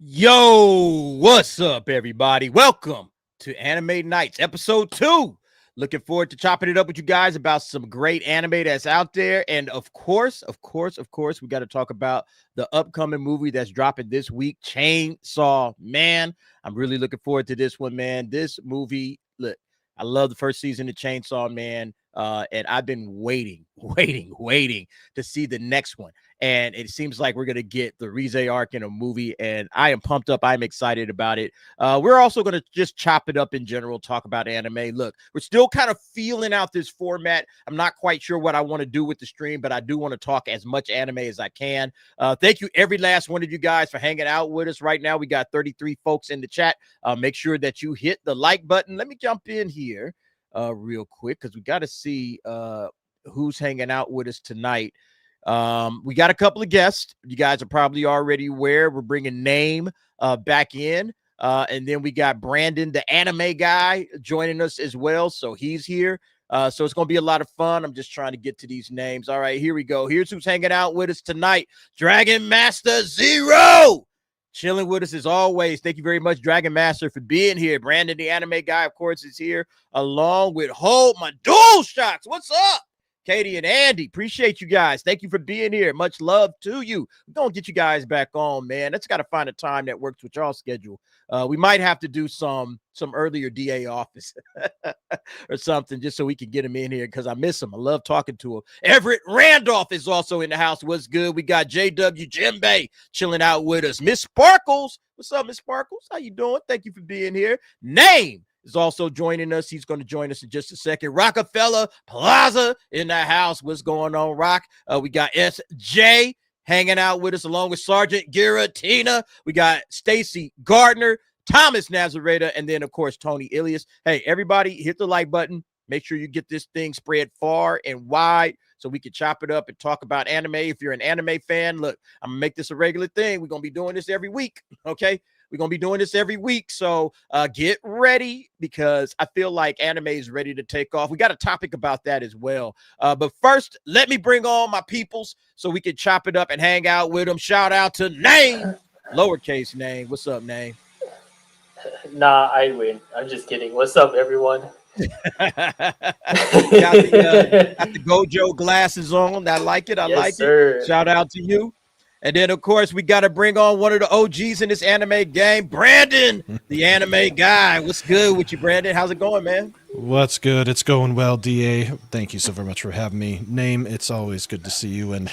Yo, what's up, everybody? Welcome to Anime Nights, episode 2. Looking forward to chopping it up with you guys about some great anime that's out there. And of course, we got to talk about the upcoming movie that's dropping this week, Chainsaw Man. I'm really looking forward to this one, man. This movie, look, I love the first season of Chainsaw Man. And I've been waiting to see the next one. And it seems like we're going to get the Reze Arc in a movie, and I am pumped up. I'm excited about it. We're also going to just chop it up in general, talk about anime. Look, we're still kind of feeling out this format. I'm not quite sure what I want to do with the stream, but I do want to talk as much anime as I can. Thank you, every last one of you guys, for hanging out with us right now. We got 33 folks in the chat. Make sure that you hit the like button. Let me jump in here real quick because we got to see who's hanging out with us tonight. We got a couple of guests. You guys are probably already aware. We're bringing Name back in, and then we got Brandon, the anime guy, joining us as well. So he's here. So it's going to be a lot of fun. I'm just trying to get to these names. All right, here we go. Here's who's hanging out with us tonight. Dragon Master Zero, chilling with us as always. Thank you very much, Dragon Master, for being here. Brandon, the anime guy, of course, is here, along with Hold My Dual Shocks. What's up? Katie and Andy, appreciate you guys. Thank you for being here. Much love to you. We're going to get you guys back on, man. Let's got to find a time that works with y'all schedule. We might have to do some earlier DA office or something just so we can get him in here because I miss him. I love talking to him. Everett Randolph is also in the house. What's good? We got JW Jimbe chilling out with us. Miss Sparkles. What's up, Miss Sparkles? How you doing? Thank you for being here. Name is also joining us. He's going to join us in just a second. Rockefeller Plaza in the house. What's going on, Rock? We got SJ hanging out with us along with Sergeant Giratina. We got Stacy Gardner, Thomas Nazareta, and then, of course, Tony Ilias. Hey, everybody, hit the like button. Make sure you get this thing spread far and wide so we can chop it up and talk about anime. If you're an anime fan, look, I'm going to make this a regular thing. We're going to be doing this every week, okay? We're going to be doing this every week, so get ready because I feel like anime is ready to take off. We got a topic about that as well. But first, let me bring on my peoples so we can chop it up and hang out with them. Shout out to Name, lowercase Name. What's up, Name? Nah, I win. I'm just kidding. What's up, everyone? got the Gojo glasses on. I like it. I like it. Shout out to you. And then, of course, we got to bring on one of the OGs in this anime game, Brandon, the anime guy. What's good with you, Brandon? How's it going, man? What's good? It's going well, DA. Thank you so very much for having me. Name, it's always good to see you. And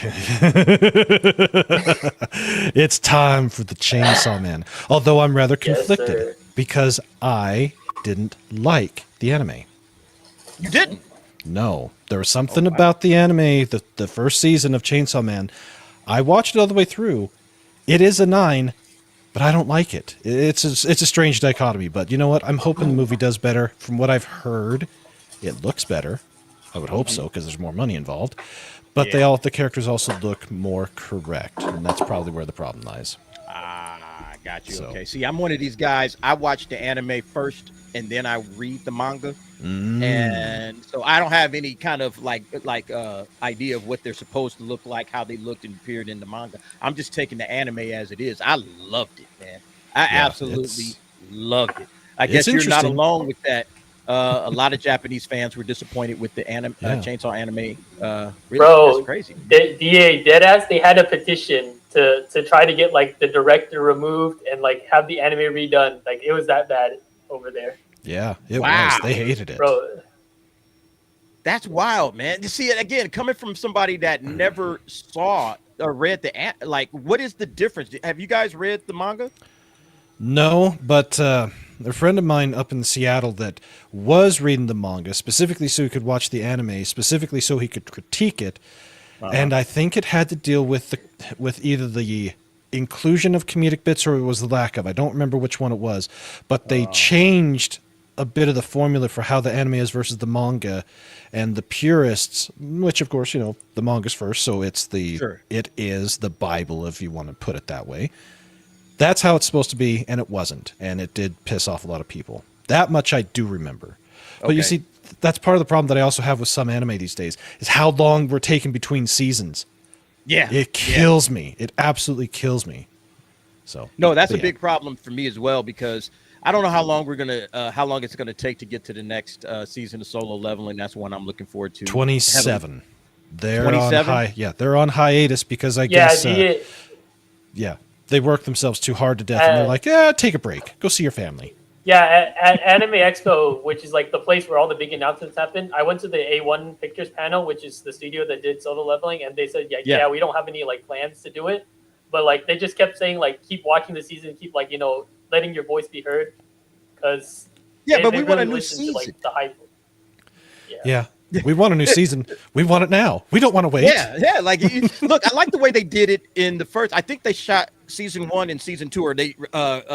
it's time for the Chainsaw Man. Although I'm rather conflicted because I didn't like the anime. You didn't? No. There was something about the anime, the first season of Chainsaw Man. I watched it all the way through. It is a 9, but I don't like it. It's a strange dichotomy, but you know what? I'm hoping the movie does better. From what I've heard, it looks better. I would hope so, because there's more money involved. But the characters also look more correct, and that's probably where the problem lies. Got you. So. Okay. See, I'm one of these guys. I watch the anime first, and then I read the manga. And so I don't have any kind of idea of what they're supposed to look like, how they looked and appeared in the manga. I'm just taking the anime as it is. I loved it, man. I absolutely loved it. I guess you're not alone with that. A lot of Japanese fans were disappointed with the Chainsaw anime. Really, bro, that's crazy. DA deadass, they had a petition to try to get like the director removed and like have the anime redone. Like it was that bad over there. Yeah, it was. They hated it. Bro. That's wild, man. You see it again, coming from somebody that never saw or read what is the difference? Have you guys read the manga? No, but a friend of mine up in Seattle that was reading the manga, specifically so he could watch the anime, specifically so he could critique it, and I think it had to deal with either the inclusion of comedic bits or it was the lack of. I don't remember which one it was, but they changed a bit of the formula for how the anime is versus the manga, and the purists, which of course, you know, the manga's first, so it is the Bible, if you want to put it that way. That's how it's supposed to be, and it wasn't, and it did piss off a lot of people. That much I do remember. But you see, that's part of the problem that I also have with some anime these days, is how long we're taking between seasons. Yeah. It kills me. It absolutely kills me. So no, that's but a big problem for me as well, because I don't know how long how long it's gonna take to get to the next season of Solo Leveling. That's one I'm looking forward to. 27. They're 27? on they're on hiatus because I Yeah, guess they work themselves too hard to death, and they're like, take a break, go see your family. Yeah, at Anime Expo, which is like the place where all the big announcements happen, I went to the A1 Pictures panel, which is the studio that did Solo Leveling, and they said, yeah, we don't have any like plans to do it, but like they just kept saying like keep watching the season, keep like letting your voice be heard, because but we want really a new listen season. to, like, the hype. Yeah. We want a new season. We want it now. We don't want to wait. Yeah. Like, look, I like the way they did it in the first. I think they shot season 1 and season 2, or they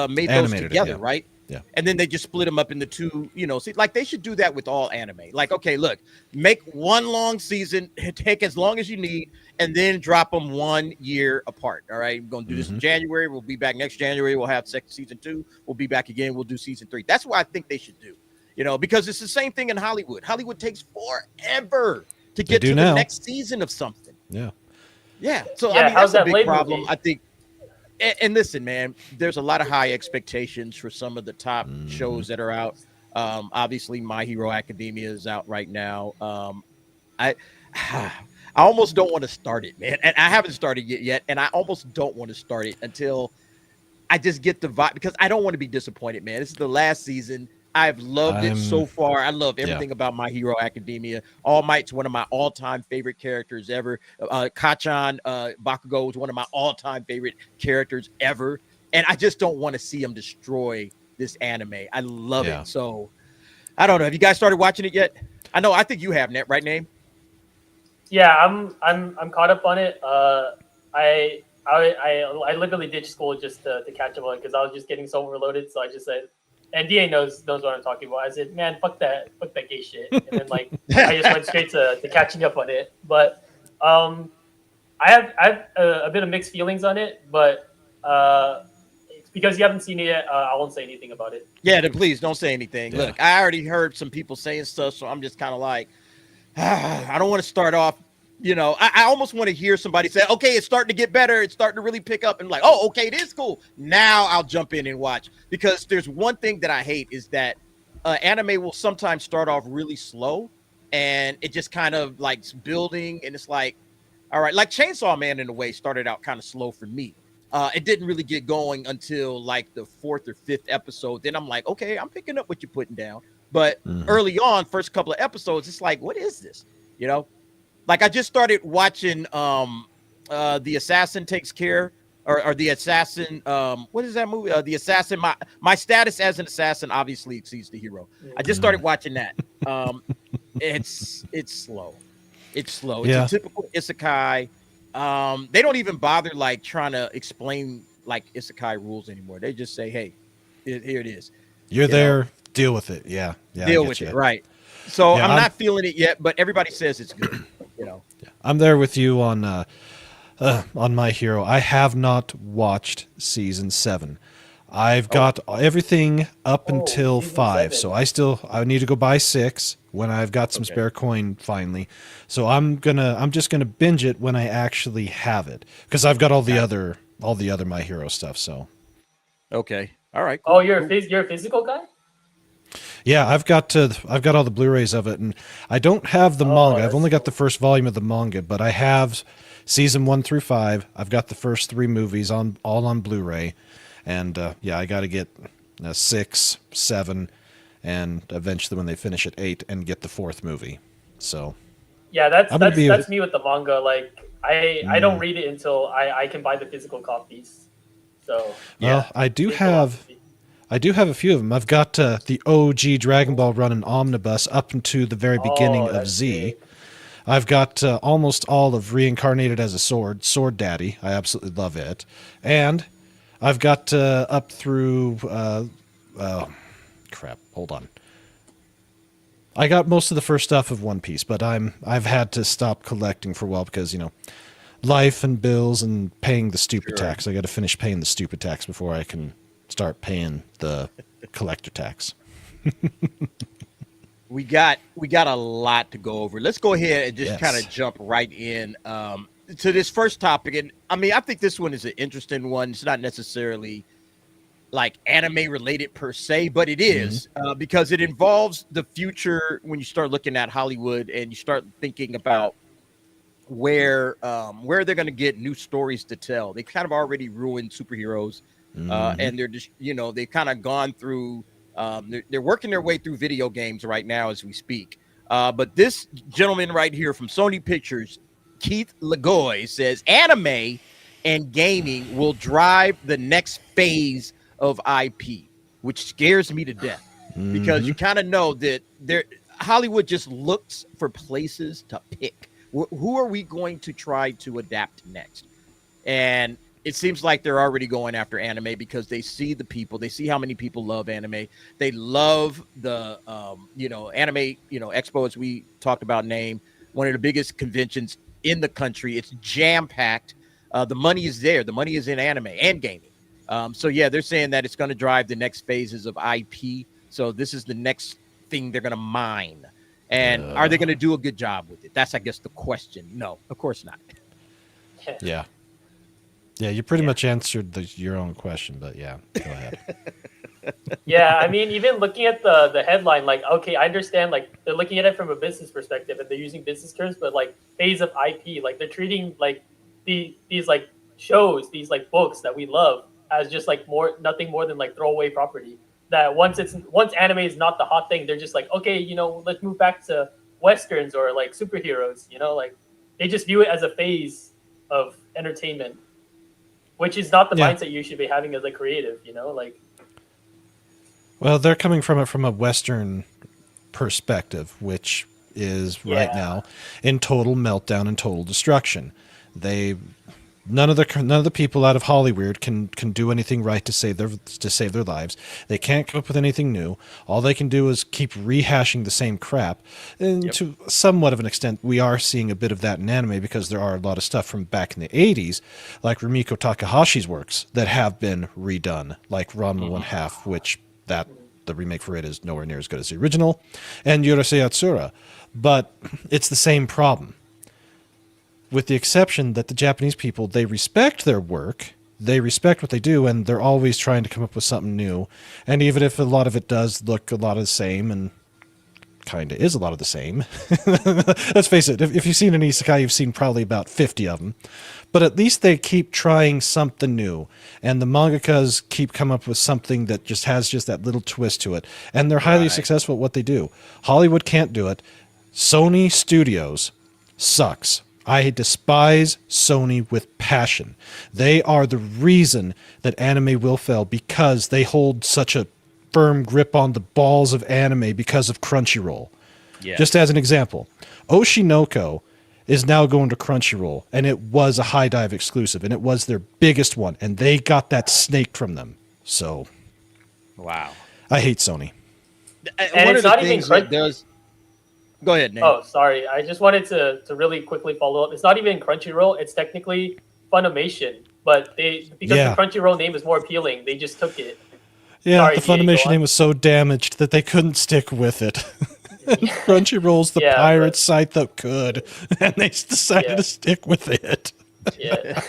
made those together, right? Yeah. And then they just split them up into 2. Like they should do that with all anime. Like, okay, look, make one long season, take as long as you need, and then drop them 1 year apart. All right, we're gonna do this in January. We'll be back next January. We'll have season 2. We'll be back again. We'll do season 3. That's what I think they should do. Because it's the same thing in Hollywood. Hollywood takes forever to get to the next season of something. Yeah. So I mean, that's a big problem. I think. And listen, man, there's a lot of high expectations for some of the top shows that are out. Obviously, My Hero Academia is out right now. I almost don't want to start it, man. And I haven't started it yet. And I almost don't want to start it until I just get the vibe, because I don't want to be disappointed, man. This is the last season. I've loved it so far. I love everything about My Hero Academia. All Might's one of my all-time favorite characters ever. Kachan Bakugo is one of my all-time favorite characters ever. And I just don't want to see him destroy this anime. I love it. So I don't know. Have you guys started watching it yet? I think you have, right, Name? Yeah, I'm caught up on it. I literally ditched school just to catch up on it because I was just getting so overloaded. So I just said. And DA knows what I'm talking about. I said, man, fuck that gay shit. And then like I just went straight to catching up on it. But I have a bit of mixed feelings on it, but because you haven't seen it yet, I won't say anything about it. Yeah, then please don't say anything. Look, I already heard some people saying stuff, so I'm just kind of like, I don't want to start off. I almost want to hear somebody say, okay, it's starting to get better. It's starting to really pick up, and like, oh, okay, it is cool. Now I'll jump in and watch, because there's one thing that I hate is that anime will sometimes start off really slow, and it just kind of like building, and it's like, all right, like Chainsaw Man in a way started out kind of slow for me. It didn't really get going until like the 4th or 5th episode. Then I'm like, okay, I'm picking up what you're putting down. But early on, first couple of episodes, it's like, what is this? Like I just started watching The Assassin Takes Care, or The Assassin, what is that movie? The Assassin, my status as an assassin obviously exceeds the hero. I just started watching that. It's slow. It's a typical isekai. They don't even bother like trying to explain like isekai rules anymore. They just say, hey, here it is. You're there, deal with it. Yeah. Deal with it, right. So I'm not feeling it yet, but everybody says it's good. I'm there with you on My Hero. I have not watched season 7. I've got everything up until 5, 7. So I need to go buy 6 when I've got some spare coin finally. So I'm just gonna binge it when I actually have it, because I've got all the other My Hero stuff. So okay, all right. Cool. Oh, you're a physical guy? Yeah, I've got all the Blu-rays of it, and I don't have the manga. I've only got the first volume of the manga, but I have season 1 through 5. I've got the first 3 movies all on Blu-ray, and I got to get 6, 7, and eventually when they finish at 8, and get the 4th movie. So yeah, that's me with the manga. Like I don't read it until I can buy the physical copies. So well, I do have a few of them. I've got the OG Dragon Ball run in omnibus up into the very beginning of Z. Big. I've got almost all of Reincarnated as a Sword Daddy. I absolutely love it. And I've got up through crap. Hold on. I got most of the first stuff of One Piece, but I've had to stop collecting for a while because life and bills and paying the stupid tax. I got to finish paying the stupid tax before I can start paying the collector tax. We got a lot to go over. Let's go ahead and just kind of jump right in. to this first topic, and I mean, I think this one is an interesting one. It's not necessarily like anime related per se, but it is because it involves the future when you start looking at Hollywood and you start thinking about where they're going to get new stories to tell. They kind of already ruined superheroes, and they're just, you know, they've kind of gone through. They're working their way through video games right now as we speak. But this gentleman right here from Sony Pictures, Keith Legoy, says anime and gaming will drive the next phase of IP, which scares me to death because you kind of know that Hollywood just looks for places to pick. Who are we going to try to adapt next? And it seems like they're already going after anime because they see the people, they see how many people love anime. They love the, anime, expo, as we talked about, name one of the biggest conventions in the country. It's jam packed. The money is there. The money is in anime and gaming. So yeah, they're saying that it's going to drive the next phases of IP. So this is the next thing they're going to mine. And are they going to do a good job with it? That's, I guess, the question. No, of course not. Yeah. Yeah, you pretty much answered your own question, but yeah, go ahead. Yeah, I mean, even looking at the headline, like, okay, I understand, like, they're looking at it from a business perspective and they're using business terms, but like phase of IP, like they're treating like these like shows, these like books that we love as just like nothing more than like throwaway property. That once anime is not the hot thing, they're just like, okay, let's move back to westerns or like superheroes, like they just view it as a phase of entertainment, which is not the mindset you should be having as a creative, like. Well, they're coming from it from a Western perspective, which is right now in total meltdown and total destruction. None of the people out of Hollywood can do anything right to save their lives. They can't come up with anything new. All they can do is keep rehashing the same crap. And to somewhat of an extent, we are seeing a bit of that in anime because there are a lot of stuff from back in the 80s, like Rumiko Takahashi's works, that have been redone, like Ranma 1/2, which the remake for it is nowhere near as good as the original, and Urusei Yatsura. But it's the same problem. With the exception that the Japanese people, they respect their work, they respect what they do, and they're always trying to come up with something new. And even if a lot of it does look a lot of the same, and kind of is a lot of the same, let's face it, if you've seen an isekai, you've seen probably about 50 of them. But at least they keep trying something new, and the mangakas keep coming up with something that just has that little twist to it, and they're highly successful at what they do. Hollywood can't do it. Sony Studios sucks. I despise Sony with passion. They are the reason that anime will fail because they hold such a firm grip on the balls of anime because of Crunchyroll. Yeah. Just as an example, Oshinoko is now going to Crunchyroll, and it was a High Dive exclusive, and it was their biggest one, and they got that snaked from them. So, wow. I hate Sony. And one it's not even does. Go ahead, Nate. Oh, sorry. I just wanted to really quickly follow up. It's not even Crunchyroll. It's technically Funimation, but because the Crunchyroll name is more appealing, they just took it. Yeah, sorry, the Funimation name was so damaged that they couldn't stick with it. Crunchyroll's the pirate site that could, and they decided to stick with it. Yeah,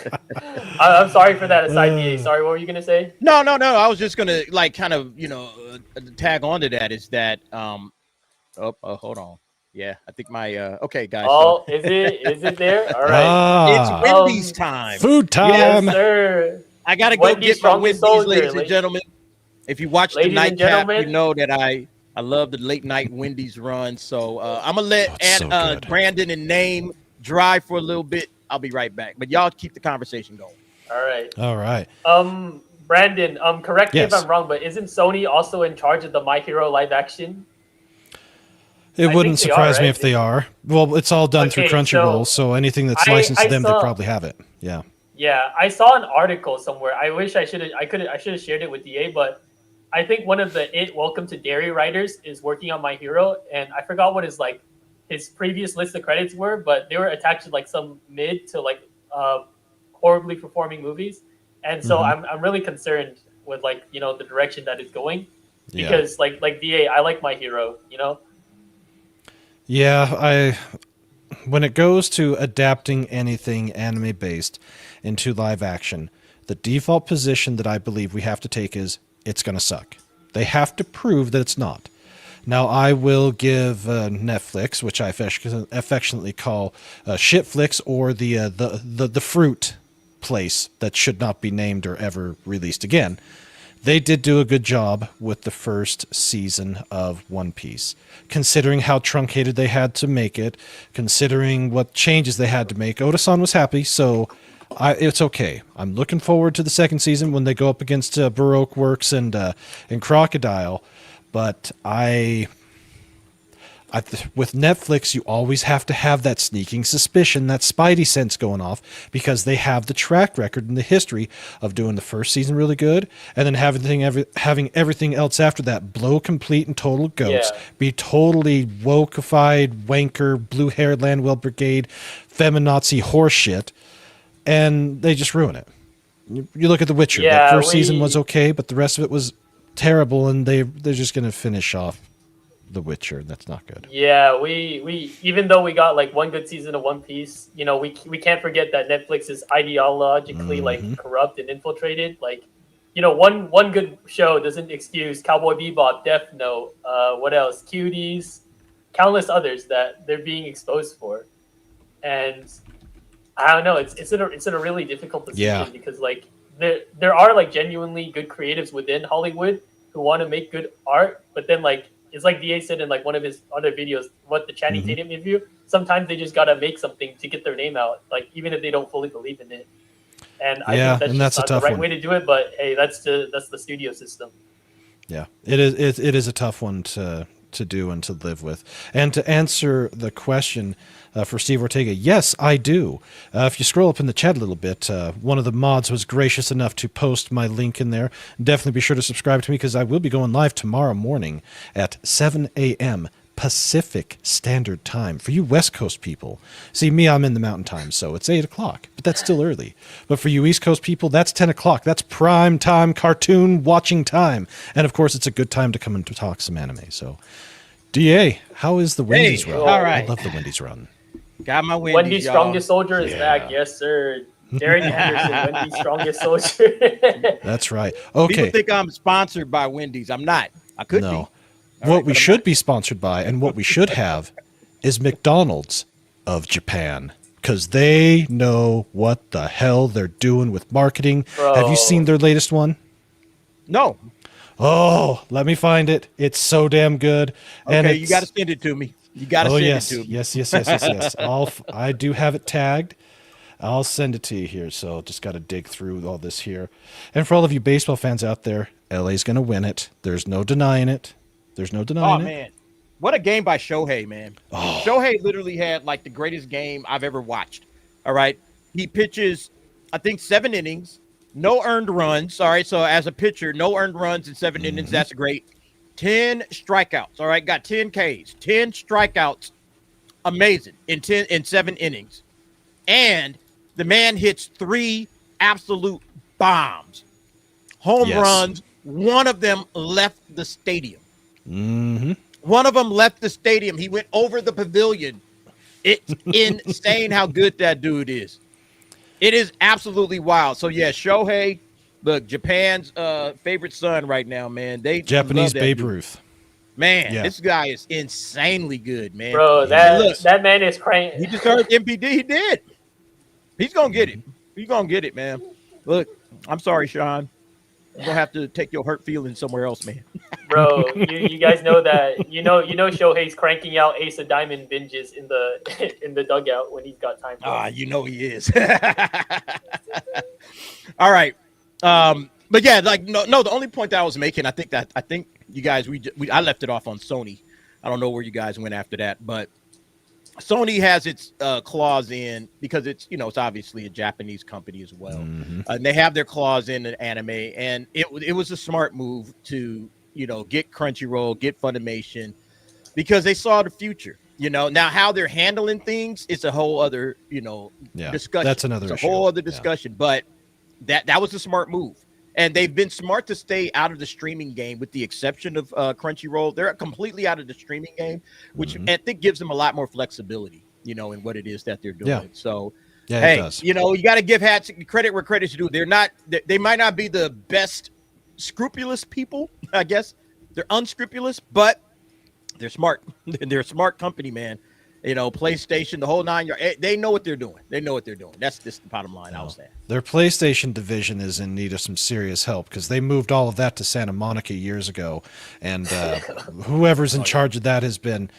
I'm sorry for that aside, DA. Sorry, what were you gonna say? No. I was just gonna kind of tag on to that. Is that hold on. Yeah, I think my okay, guys. Oh, is it there? All right. It's Wendy's time. Food time. Yes, sir. I gotta go get my Wendy's, ladies and gentlemen. If you watch the nightcap, you know that I love the late night Wendy's run. So I'm gonna let Brandon and Name drive for a little bit. I'll be right back. But y'all keep the conversation going. All right. All right. Brandon, correct me if I'm wrong, but isn't Sony also in charge of the My Hero live action? It wouldn't surprise me if they are. Well, it's all done through Crunchyroll, so anything that's licensed to them, they probably have it. Yeah. Yeah, I saw an article somewhere. I wish I should have shared it with DA, but I think one of the Welcome to Derry writers is working on My Hero, and I forgot what his previous list of credits were, but they were attached to like some mid to like horribly performing movies, and so I'm really concerned with the direction that it's going, because like DA, I like My Hero, Yeah, when it goes to adapting anything anime-based into live action, the default position that I believe we have to take is it's going to suck. They have to prove that it's not. Now, I will give Netflix, which I affectionately call Shitflix, or the fruit place that should not be named or ever released again. They did do a good job with the first season of One Piece, considering how truncated they had to make it, considering what changes they had to make. Oda-san was happy, so it's okay. I'm looking forward to the second season when they go up against Baroque Works and Crocodile. But with Netflix, you always have to have that sneaking suspicion, that spidey sense going off, because they have the track record and the history of doing the first season really good, and then having everything else after that blow complete and total goats, be totally wokeified, wanker, blue-haired Landwell Brigade, feminazi horseshit, and they just ruin it. You look at The Witcher. Yeah, that first season was okay, but the rest of it was terrible, and they're just going to finish off The Witcher. That's not good. Yeah, we even though we got like one good season of One Piece, you know, we can't forget that Netflix is ideologically like corrupt and infiltrated. Like, you know, one good show doesn't excuse Cowboy Bebop, Death Note, what else? Cuties, countless others that they're being exposed for. And I don't know, it's in a really difficult position because like there are like genuinely good creatives within Hollywood who want to make good art, but then like it's like DA said in like one of his other videos, what the Channing Tatum interview, sometimes they just gotta make something to get their name out, like even if they don't fully believe in it. And I think that's just not the right way to do it, but hey, that's the studio system. Yeah, it is a tough one to do and to live with. And to answer the question for Steve Ortega, yes, I do. If you scroll up in the chat a little bit, one of the mods was gracious enough to post my link in there. Definitely be sure to subscribe to me because I will be going live tomorrow morning at 7 a.m. Pacific Standard Time. For you West Coast people, see me, I'm in the Mountain Time, so it's 8 o'clock, but that's still early. But for you East Coast people, that's 10 o'clock. That's prime time cartoon watching time. And of course, it's a good time to come and to talk some anime. So, DA, how is the Wendy's run? All right. I love the Wendy's run. Got my Wendy's, Wendy's strongest soldier is back. Yes, sir. Derek Anderson, Wendy's strongest soldier. That's right. Okay. People think I'm sponsored by Wendy's. I'm not. I could be. What we should be sponsored by and what we should have is McDonald's of Japan, because they know what the hell they're doing with marketing. Bro. Have you seen their latest one? No. Oh, let me find it. It's so damn good. Okay, and you got to send it to me. You got to send it to me. Yes. I do have it tagged. I'll send it to you here. So just got to dig through all this here. And for all of you baseball fans out there, LA's going to win it. There's no denying it. Oh, man. What a game by Shohei, man. Oh. Shohei literally had like the greatest game I've ever watched. All right. He pitches, I think, 7 innings, no earned runs. All right. So as a pitcher, no earned runs in 7 innings. That's great. 10 strikeouts. All right. Got 10 Ks, 10 strikeouts. Amazing in 7 innings. And the man hits 3 absolute bombs. Home runs. One of them left the stadium. One of them left the stadium. He went over the pavilion. It's insane how good that dude is. It is absolutely wild. So yeah, Shohei, look, Japan's favorite son right now, man. They Japanese Babe dude. Ruth. Man, this guy is insanely good, man. Bro, that man is crazy. He deserved MPD. He did. He's gonna get it. He's gonna get it, man. Look, I'm sorry, Sean. You're gonna have to take your hurt feelings somewhere else, man. Bro, you guys know that you know Shohei's cranking out Ace of Diamond binges in the dugout when he's got time. You know he is. All right. But yeah, like no, the only point that I was making, I think you guys I left it off on Sony. I don't know where you guys went after that, but Sony has its clause in because it's it's obviously a Japanese company as well, and they have their clause in an anime, and it was a smart move to get Crunchyroll, get Funimation, because they saw the future. Now how they're handling things is a whole other discussion. That's another issue. A whole other discussion, but that was a smart move. And they've been smart to stay out of the streaming game, with the exception of Crunchyroll. They're completely out of the streaming game, which I think gives them a lot more flexibility. you know, in what it is that they're doing. Yeah. So, Yeah, hey, it does. you know, you got to give hats credit where credit's due. They might not be the best scrupulous people, I guess. They're unscrupulous, but they're smart. They're a smart company, man. You know, PlayStation, the whole 9 yards. They know what they're doing. They know what they're doing. That's just the bottom line. I was saying. Their PlayStation division is in need of some serious help because they moved all of that to Santa Monica years ago, and whoever's in charge of that has been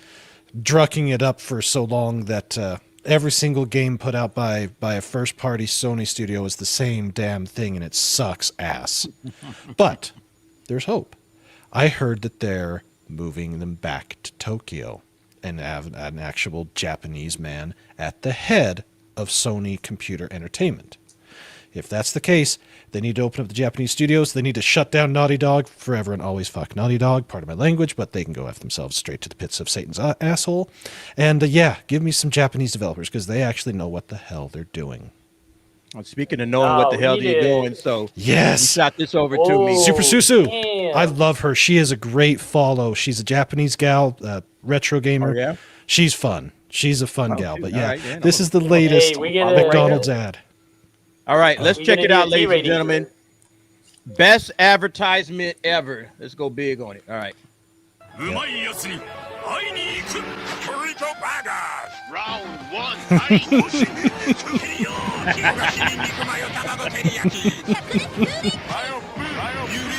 drucking it up for so long that every single game put out by a first-party Sony studio is the same damn thing, and it sucks ass. But there's hope. I heard that they're moving them back to Tokyo and have an actual Japanese man at the head of Sony Computer Entertainment. If that's the case, they need to open up the Japanese studios. They need to shut down Naughty Dog forever and always. Fuck Naughty Dog, part of my language, but they can go F themselves straight to the pits of Satan's asshole. And yeah, give me some Japanese developers because they actually know what the hell they're doing. Well, speaking of knowing what the hell they're doing, so yes, you shot this over to me. Super Susu. Damn. I love her. She is a great follow. She's a Japanese gal, retro gamer. Oh, yeah? She's fun. She's a fun gal. Dude, but yeah, right, yeah, this is the latest we get McDonald's ad. All right, let's check it out, ladies and rating gentlemen. Best advertisement ever. Let's go big on it. All right. Round one.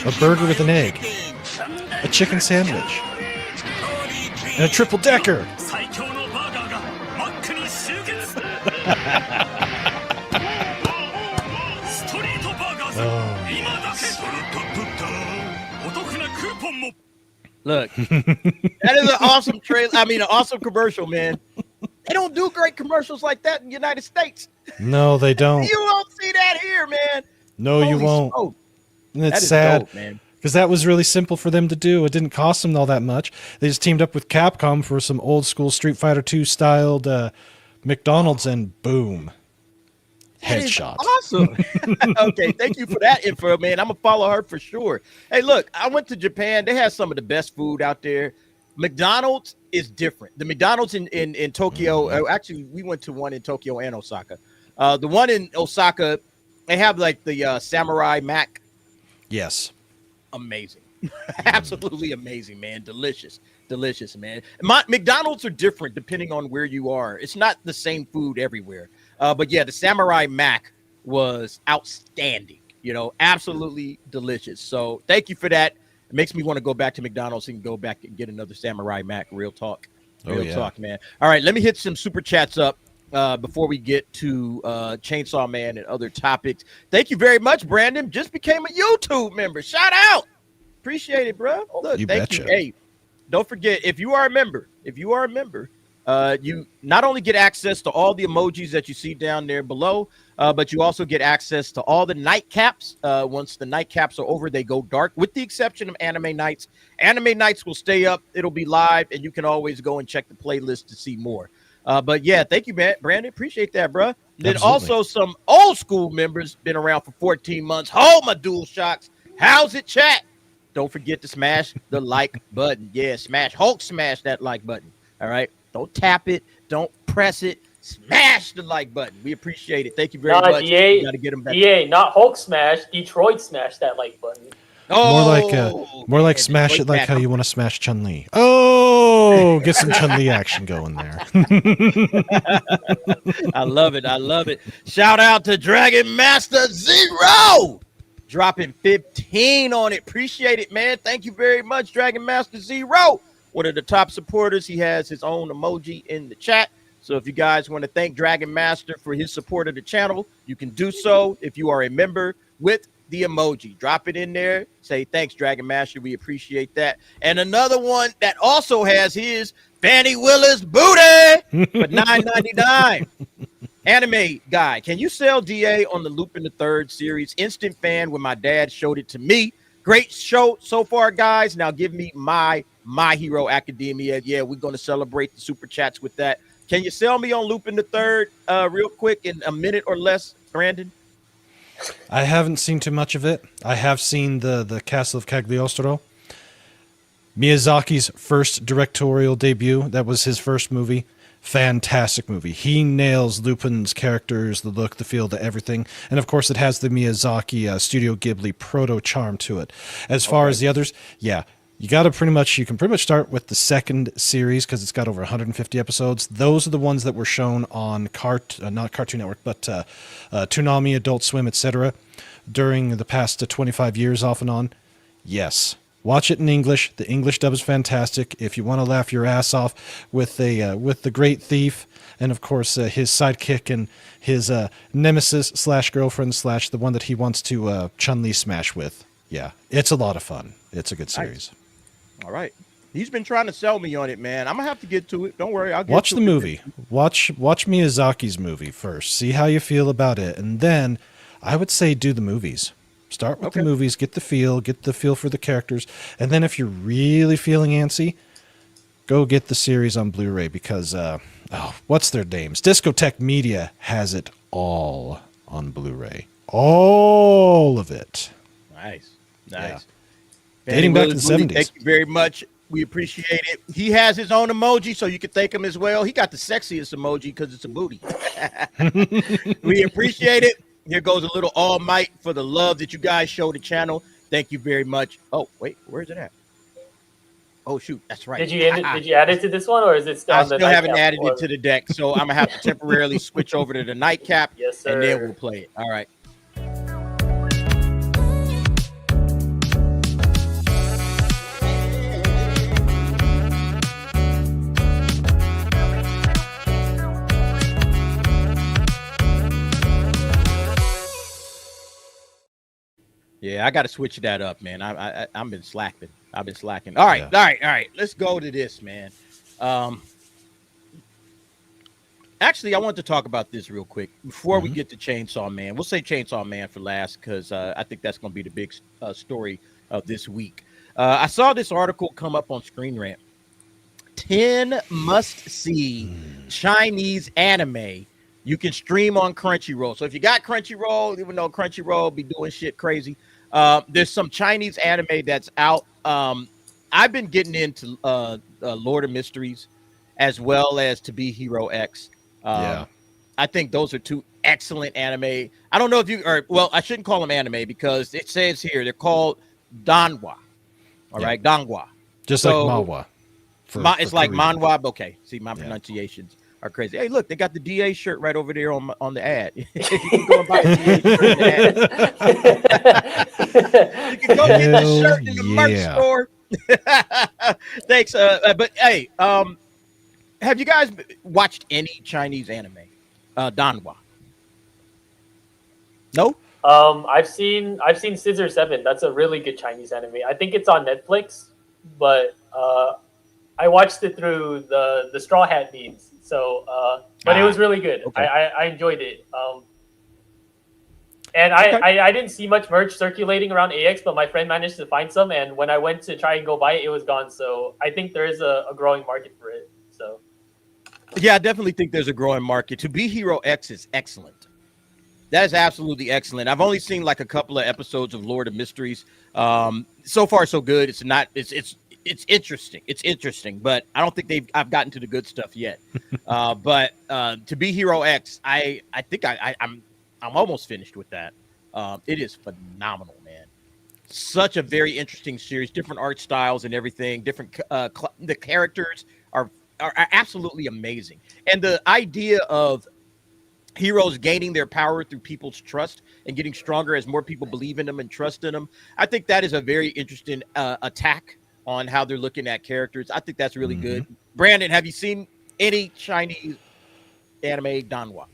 A burger with an egg, a chicken sandwich, and a triple decker. Look, that is an awesome trailer. I mean, an awesome commercial, man. They don't do great commercials like that in the United States. No, they don't. You won't see that here, man. No, you Holy won't. smoke. And That it's is sad dope, man. because that was really simple for them to do. It didn't cost them all that much. They just teamed up with Capcom for some old school Street Fighter II styled McDonald's, and boom, That is headshot. awesome. Okay, thank you for that info, man. I'm gonna follow her for sure. Hey, look, I went to Japan. They have some of the best food out there. McDonald's is different. The McDonald's in Tokyo, actually, we went to one in Tokyo and Osaka. The one in Osaka, they have like the Samurai Mac. Yes. Amazing. Absolutely amazing, man. Delicious, man. McDonald's are different depending on where you are. It's not the same food everywhere. But yeah, the Samurai Mac was outstanding. You know, absolutely delicious. So thank you for that. It makes me want to go back to McDonald's and go back and get another Samurai Mac. Real talk. Real talk, man. All right, let me hit some super chats up before we get to Chainsaw Man and other topics. Thank you very much, Brandon. Just became a YouTube member. Shout out. Appreciate it, bro. Look, thank you. Hey, don't forget, if you are a member, you not only get access to all the emojis that you see down there below, but you also get access to all the night caps. Once the night caps are over, they go dark, with the exception of anime nights. Anime nights will stay up. It'll be live, and you can always go and check the playlist to see more. But yeah, thank you, man. Brandon. Appreciate that, bro. Then also some old school members, been around for 14 months. Hold my dual shocks. How's it, chat? Don't forget to smash the like button. Yeah, smash that like button. All right. Don't tap it. Don't press it. Smash the like button. We appreciate it. Thank you very much. DA, gotta get them back. DA, not Hulk smash. Detroit smash that like button. Oh, more like smash Detroit it like back. how you want to smash Chun-Li. Oh, get some Chun-Li action going there. I love it. Shout out to Dragon Master Zero, dropping 15 on it. Appreciate it, man. Thank you very much, Dragon Master Zero. One of the top supporters. He has his own emoji in the chat. So if you guys want to thank Dragon Master for his support of the channel, you can do so if you are a member with the emoji. Drop it in there. Say thanks, Dragon Master. We appreciate that. And another one that also has his Fannie Willis booty for $9.99. Anime guy, can you sell DA on the Lupin the Third series? Instant fan when my dad showed it to me. Great show so far, guys. Now give me My Hero Academia. Yeah, we're going to celebrate the super chats with that. Can you sell me on Lupin the Third real quick in a minute or less, Brandon? I haven't seen too much of it. I have seen the Castle of Cagliostro. Miyazaki's first directorial debut. That was his first movie. fantastic movie. He nails Lupin's characters, the look, the feel, the everything. And of course, it has the Miyazaki Studio Ghibli proto charm to it. As far as the others, yeah, you can pretty much start with the second series because it's got over 150 episodes. Those are the ones that were shown on not Cartoon Network, but Toonami, Adult Swim, etc. during the past 25 years off and on. Yes. Watch it in English. The English dub is fantastic. If you want to laugh your ass off with the Great Thief and of course his sidekick and his nemesis / girlfriend / the one that he wants to Chun-Li smash with. Yeah, it's a lot of fun. It's a good series. Nice. All right. He's been trying to sell me on it, man. I'm gonna have to get to it. Don't worry. I'll get watch to the it. movie. Watch Miyazaki's movie first. See how you feel about it, and then I would say do the movies. Start with the movies, get the feel for the characters, and then if you're really feeling antsy, go get the series on Blu-ray because, what's their names? Discotheque Media has it all on Blu-ray. All of it. Nice. Yeah. Dating back to the 70s. Thank you very much. We appreciate it. He has his own emoji, so you can thank him as well. He got the sexiest emoji because it's a booty. We appreciate it. Here goes a little All Might for the love that you guys show the channel. Thank you very much. Oh, wait, where's it at? Oh, shoot, that's right. Did you add it to this one, or is it still I on the still haven't nightcap, added it to the deck, so I'm going to have to temporarily switch over to the nightcap, Yes, sir. and then we'll play it. All right. Yeah, I got to switch that up, man. I've been slacking. All right. Let's go to this, man. Actually, I want to talk about this real quick before we get to Chainsaw Man. We'll say Chainsaw Man for last because I think that's going to be the big story of this week. I saw this article come up on Screen Rant. 10 must-see Chinese anime you can stream on Crunchyroll. So if you got Crunchyroll, even though Crunchyroll be doing shit crazy, there's some Chinese anime that's out. I've been getting into Lord of Mysteries as well as To Be Hero X. I think those are two excellent anime. I don't know if I shouldn't call them anime because it says here they're called Danhwa. All right, Danhwa. Just like manhwa. It's like manhwa. Okay, see, my pronunciations are crazy. Hey, look, they got the DA shirt right over there on the ad. You can go and buy a DA shirt in the ad. You can go get the shirt in the merch store. Thanks. But hey, have you guys watched any Chinese anime? Danhwa. No. I've seen Scissor 7. That's a really good Chinese anime. I think it's on Netflix, but I watched it through the Straw Hat memes. So, but it was really good. Okay. I enjoyed it. And I didn't see much merch circulating around AX, but my friend managed to find some. And when I went to try and go buy it, it was gone. So I think there is a growing market for it. So, yeah, I definitely think there's a growing market. To Be Hero X is excellent. That is absolutely excellent. I've only seen like a couple of episodes of Lord of Mysteries. So far, so good. It's interesting. It's interesting, but I don't think I've gotten to the good stuff yet. But To Be Hero X, I think I'm almost finished with that. It is phenomenal, man. Such a very interesting series, different art styles and everything. Different the characters are absolutely amazing, and the idea of heroes gaining their power through people's trust and getting stronger as more people believe in them and trust in them. I think that is a very interesting attack on how they're looking at characters. I think that's really good. Brandon, have you seen any Chinese anime Danhwa?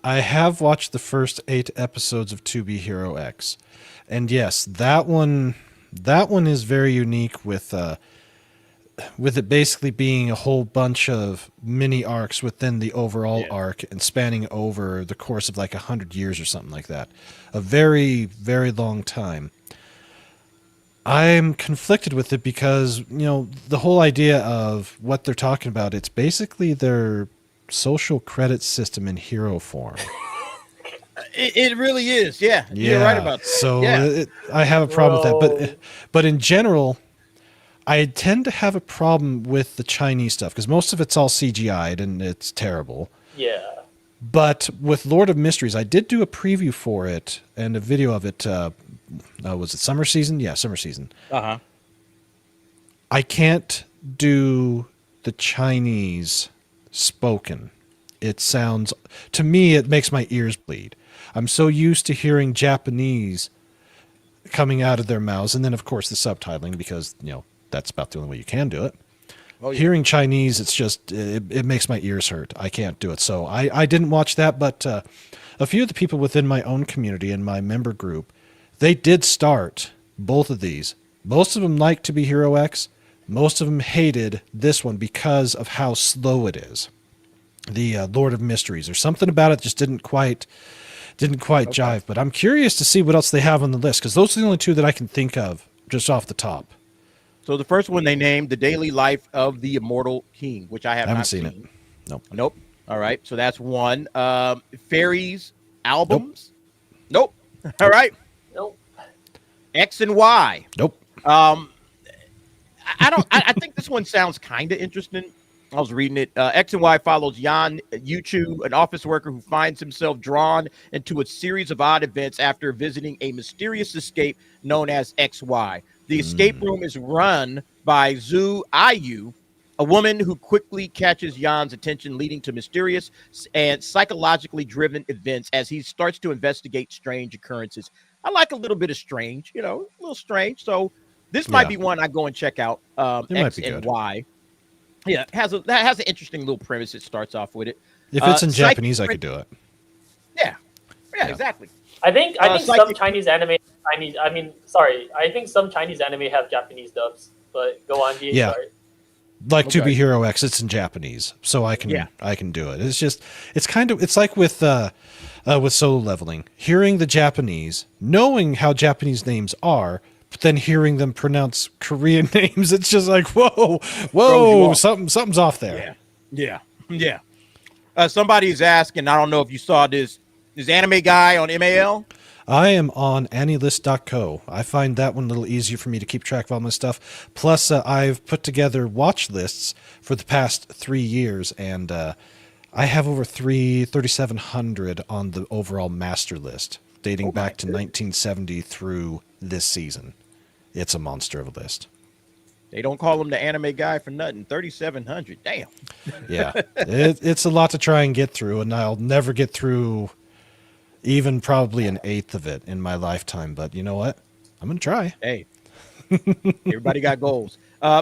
I have watched the first 8 episodes of To Be Hero X. And yes, that one is very unique with it basically being a whole bunch of mini arcs within the overall arc and spanning over the course of like 100 years or something like that. A very, very long time. I'm conflicted with it because, the whole idea of what they're talking about, it's basically their social credit system in hero form. It really is. Yeah. You're right about that. So I have a problem with that. But in general, I tend to have a problem with the Chinese stuff because most of it's all CGI'd and it's terrible. Yeah. But with Lord of Mysteries, I did do a preview for it and a video of it. Was it summer season? Yeah, summer season. Uh-huh. I can't do the Chinese spoken. It sounds, to me, it makes my ears bleed. I'm so used to hearing Japanese coming out of their mouths. And then, of course, the subtitling because, that's about the only way you can do it. Oh, yeah. Hearing Chinese, it's just, it makes my ears hurt. I can't do it. So I didn't watch that, but a few of the people within my own community and my member group, they did start both of these. Most of them liked To Be Hero X. Most of them hated this one because of how slow it is. The Lord of Mysteries. There's something about it just didn't quite jive. But I'm curious to see what else they have on the list because those are the only two that I can think of just off the top. So the first one they named The Daily Life of the Immortal King, which I haven't seen it. Nope. All right. So that's one. Fairies albums. Nope. All right. Nope. X and Y. Nope. I think this one sounds kind of interesting. I was reading it. X and Y follows Yan Yuchu, an office worker who finds himself drawn into a series of odd events after visiting a mysterious escape known as XY. The escape room is run by Zhu Ayu, a woman who quickly catches Yan's attention, leading to mysterious and psychologically driven events as he starts to investigate strange occurrences. I like a little bit of strange, a little strange. So this might be one I go and check out. X and Y. Yeah, that has an interesting little premise. It starts off with it. If it's in Japanese, I could do it. Yeah, exactly. I think some Chinese anime. I think some Chinese anime have Japanese dubs. But go on, yeah. Sorry. Like To Be Hero X, it's in Japanese, so I can do it. It's like with Solo Leveling, hearing the Japanese, knowing how Japanese names are, but then hearing them pronounce Korean names, it's just like whoa, something's off there. Yeah. Somebody's asking, I don't know if you saw this anime guy on MAL. I am on AniList.co. I find that one a little easier for me to keep track of all my stuff. Plus, I've put together watch lists for the past 3 years, and I have over 3,700 on the overall master list, dating back to 1970 through this season. It's a monster of a list. They don't call him the anime guy for nothing. 3,700. Damn. Yeah, it's a lot to try and get through, and I'll never get through even probably an eighth of it in my lifetime. But you know what? I'm going to try. Hey, everybody got goals.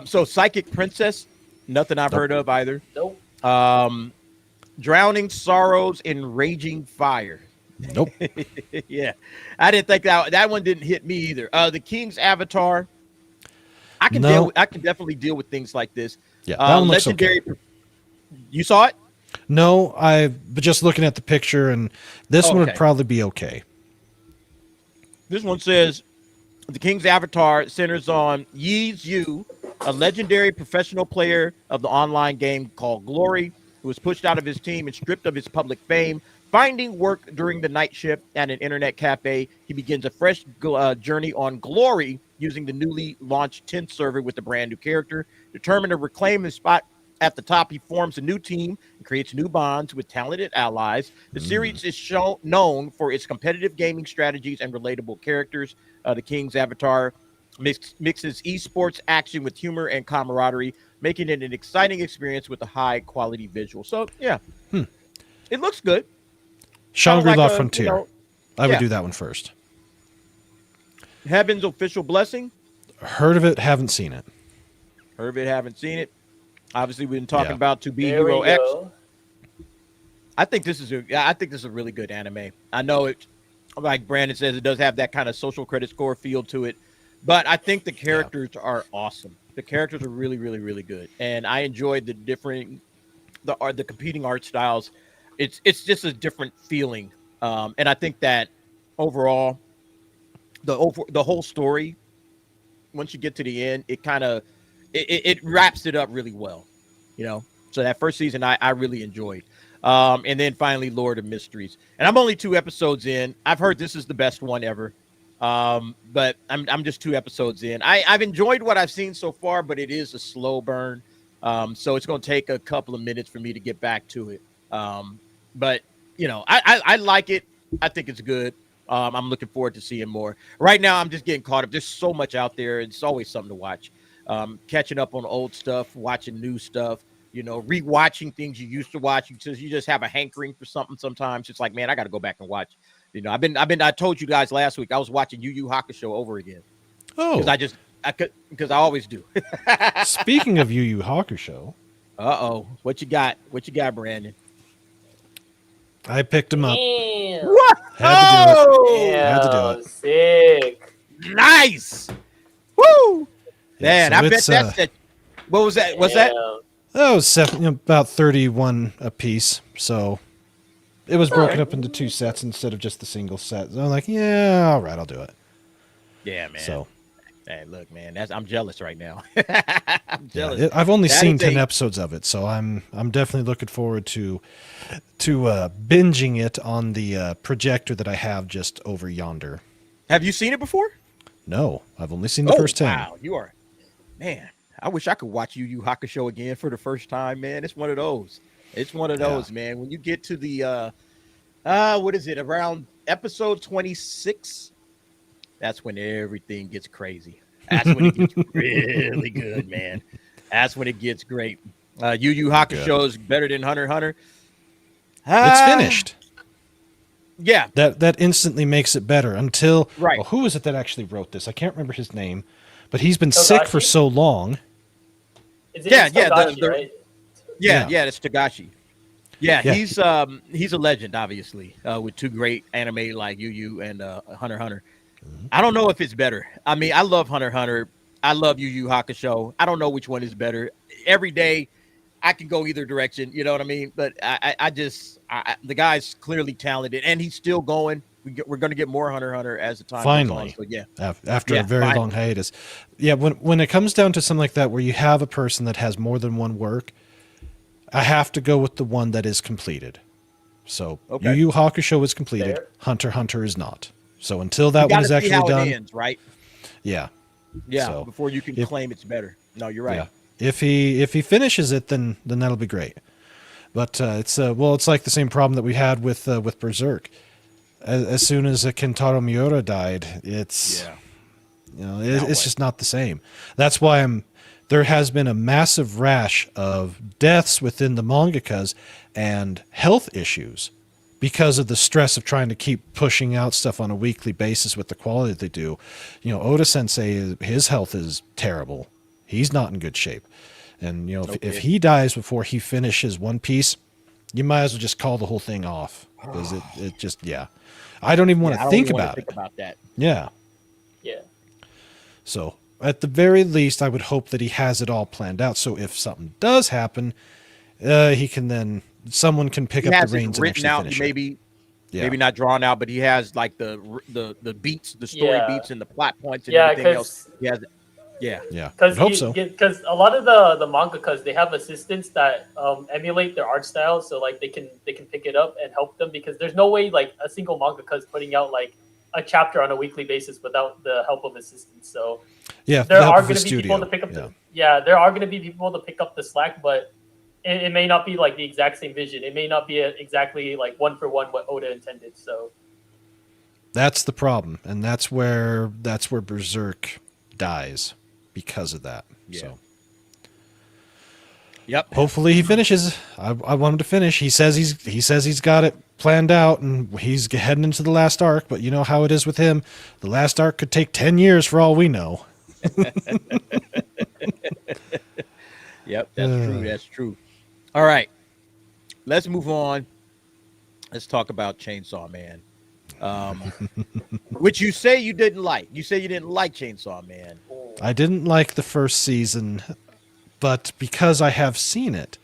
So Psychic Princess, nothing I've heard of either. Nope. Drowning Sorrows in Raging Fire. Nope. Yeah. I didn't think that one didn't hit me either. The King's Avatar. I can definitely deal with things like this. Yeah, that one looks Legendary. okay. You saw it? No, I've just looking at the picture, and this one would probably be okay. This one says the King's Avatar centers on Yi Zhu, a legendary professional player of the online game called Glory, who was pushed out of his team and stripped of his public fame. Finding work during the night shift at an internet cafe, he begins a fresh journey on Glory using the newly launched 10th server with a brand new character. Determined to reclaim his spot at the top, he forms a new team and creates new bonds with talented allies. The series is known for its competitive gaming strategies and relatable characters. The King's Avatar mixes esports action with humor and camaraderie, making it an exciting experience with a high-quality visual. So, yeah, it looks good. Shangri-La Frontier. I would do that one first. Heaven's Official Blessing. Heard of it, haven't seen it. Heard of it, haven't seen it. Obviously, we've been talking about To Be Hero X. I think this is a really good anime. I know it, like Brandon says, it does have that kind of social credit score feel to it, but I think the characters are awesome. The characters are really, really, really good, and I enjoyed the competing art styles. It's just a different feeling, and I think that overall, the whole story, once you get to the end, it kind of it wraps it up really well, So that first season I really enjoyed. And then finally Lord of Mysteries. And I'm only 2 episodes in. I've heard this is the best one ever. But I'm just 2 episodes in. I've enjoyed what I've seen so far, but it is a slow burn. So it's going to take a couple of minutes for me to get back to it. But you know, I like it. I think it's good. I'm looking forward to seeing more. Right now, I'm just getting caught up. There's so much out there. It's always something to watch. Catching up on old stuff, watching new stuff. You know, rewatching things you used to watch. You just have a hankering for something sometimes. It's like, man, I got to go back and watch. You know, I told you guys last week I was watching Yu Yu Hakusho over again. Oh, because I always do. speaking of Yu Yu Hakusho, what you got? What you got, Brandon? I picked him up. Damn. What? Had to do it. Damn. Had to do it. Sick. Nice. Woo! Yeah, Man, so I bet it's, that's that. What was that? What's that? That was about 31 a piece. So it was broken up into 2 sets instead of just the single set. So I'm like, yeah, all right, I'll do it. Yeah, man. So, hey, look, man, I'm jealous right now. I'm yeah, jealous. I've only That seen is 10 episodes of it, so I'm definitely looking forward to binging it on the projector that I have just over yonder. Have you seen it before? No, I've only seen the first 10. Wow, you are, man. I wish I could watch Yu Yu Hakusho again for the first time, man. It's one of those. It's one of those, man. When you get to the what is it, around episode 26, that's when everything gets crazy. That's when it gets really good, man. That's when it gets great. Yu Yu Hakusho is better than Hunter x Hunter. It's finished. Yeah. That instantly makes it better until Right. Well, who is it that actually wrote this? I can't remember his name, but he's been sick for so long. Is it Yeah, Togashi, the- right? Yeah, it's Togashi. Yeah, Yeah. he's a legend, obviously, with 2 great anime like Yu Yu and Hunter x Hunter. I don't know if it's better. I mean, I love Hunter x Hunter. I love Yu Yu Hakusho. I don't know which one is better. Every day, I can go either direction. You know what I mean? But the guy's clearly talented, and he's still going. We're going to get more Hunter x Hunter as the time Finally. goes on. So yeah, After a very finally. long hiatus. Yeah, when it comes down to something like that where you have a person that has more than one work, I have to go with the one that is completed. So Okay. Yu Yu Hakusho is completed. Fair. Hunter x Hunter is not. So until that You one gotta is see actually how done, it ends, right? yeah. Yeah, So, before you can claim it's better. No, you're right. Yeah. If he finishes it, then that'll be great. But it's like the same problem that we had with Berserk. As soon as Kentaro Miura died, it's it's just not the same. That's why there has been a massive rash of deaths within the mangakas and health issues because of the stress of trying to keep pushing out stuff on a weekly basis with the quality that they do. You know, Oda Sensei, his health is terrible. He's not in good shape. And, you know, if he dies before he finishes One Piece, you might as well just call the whole thing off. Because it just, I don't even want to think about it. Think about that. Yeah. Yeah. So, at the very least, I would hope that he has it all planned out. So, if something does happen, he can then, someone can pick He up has the it reins and written actually out, finish maybe it. maybe not drawn out, but he has like the beats, the story Yeah. beats, and the plot points and Yeah, everything else. He has, Yeah. I Because hope so. Because a lot of the mangakas, they have assistants that emulate their art style, so like they can pick it up and help them. Because there's no way like a single mangaka is putting out like a chapter on a weekly basis without the help of assistants. So Yeah. there the help are of going the to be people to studio. pick up Yeah. there are going to be people to pick up the slack, but it may not be like the exact same vision. It may not be exactly like 1-for-1 what Oda intended. So That's the problem, and that's where Berserk dies because of that. Yeah. So Yep. hopefully he finishes. I want him to finish. He says he's got it planned out, and he's heading into the last arc. But you know how it is with him. The last arc could take 10 years for all we know. Yep. That's true. That's true. All right. Let's move on. Let's talk about Chainsaw Man. Which you say you didn't like. You say you didn't like Chainsaw Man. I didn't like the first season, but because I have seen it,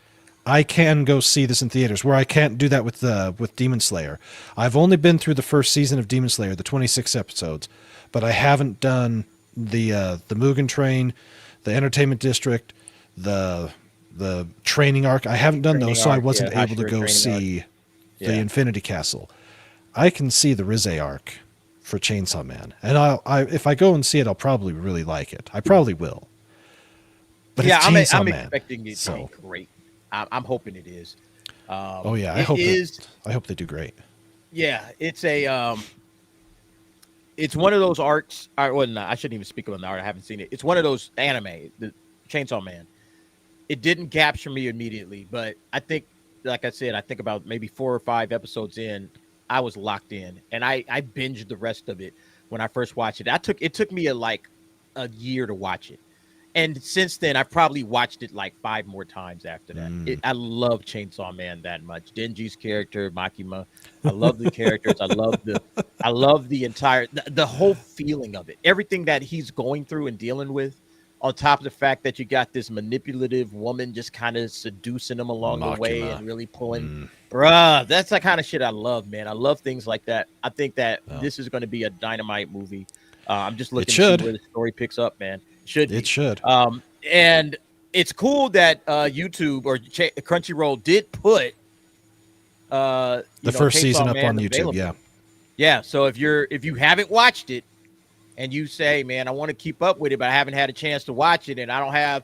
I can go see this in theaters. Where I can't do that with Demon Slayer. I've only been through the first season of Demon Slayer, the 26 episodes, but I haven't done the Mugen Train, the Entertainment District, the training arc. I haven't done Training those, so I arc, wasn't yeah, able to Hashira go training see the Yeah. Infinity Castle. I can see the Reze Arc. for Chainsaw Man, and if I go and see it, I'll probably really like it. I probably will. But yeah, it's I'm Chainsaw Man, expecting it to be great. I'm hoping it is. Oh yeah, I hope they do great. Yeah, it's a it's one of those arcs. Well, no, I shouldn't even speak on the art. I haven't seen it. It's one of those anime, the Chainsaw Man. It didn't capture me immediately, but I think, like I said, I think about maybe 4 or 5 episodes in, I was locked in, and I binged the rest of it when I first watched it. It took me like a year to watch it. And since then, I've probably watched it like 5 more times after that. I love Chainsaw Man that much. Denji's character, Makima. I love the characters. I love the entire, the whole feeling of it. Everything that he's going through and dealing with, on top of the fact that you got this manipulative woman just kind of seducing him along the way and really pulling. Bruh, that's the kind of shit I love, man. I love things like that. I think that this is going to be a dynamite movie. I'm just looking to see where the story picks up, man. It should. And it's cool that YouTube or Crunchyroll did put the first season up on YouTube. Available. Yeah. So if you haven't watched it and you say, man, I want to keep up with it, but I haven't had a chance to watch it, and I don't have,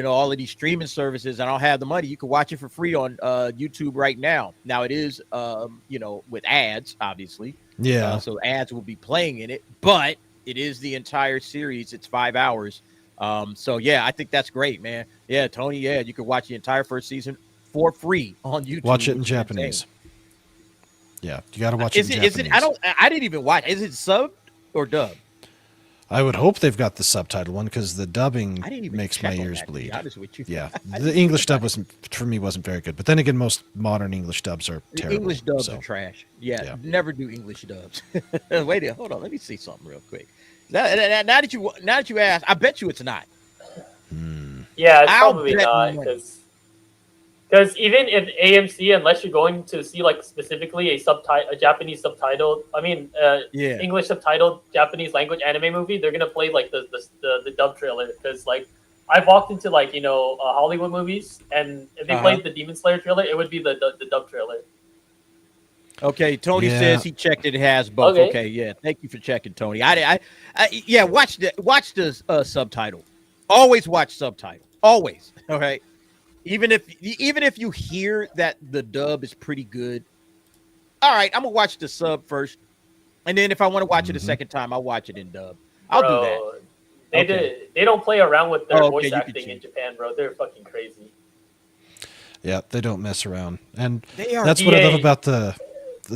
all of these streaming services, I don't have the money, you can watch it for free on YouTube right now. Now it is, with ads, obviously. Yeah. So ads will be playing in it, but it is the entire series. It's 5 hours. So yeah, I think that's great, man. Yeah, Tony. Yeah, you can watch the entire first season for free on YouTube. Watch it in Japanese. Yeah, you got to watch it in Japanese. I didn't even watch. Is it subbed or dubbed? I would hope they've got the subtitle one, because the dubbing makes my ears bleed. Yeah, the English dub wasn't very good. But then again, most modern English dubs are terrible. English dubs are trash. Yeah, never do English dubs. Wait, hold on. Let me see something real quick. Now that you ask, I bet you it's not. Yeah, it's probably not, because even if AMC, unless you're going to see like specifically a Japanese subtitle, English subtitled Japanese language anime movie, they're gonna play like the dub trailer. Because like I've walked into Hollywood movies, and if they played the Demon Slayer trailer, it would be the dub trailer. Okay, Tony says he checked it. It has both. Okay, yeah. Thank you for checking, Tony. Watch the subtitle. Always watch subtitle. Always. Okay. Even if you hear that the dub is pretty good, all right, I'm gonna watch the sub first, and then if I want to watch it a second time, I'll watch it in dub. I'll do that. They don't play around with their voice acting in Japan, bro. They're fucking crazy. Yeah, they don't mess around, and that's what I love about the.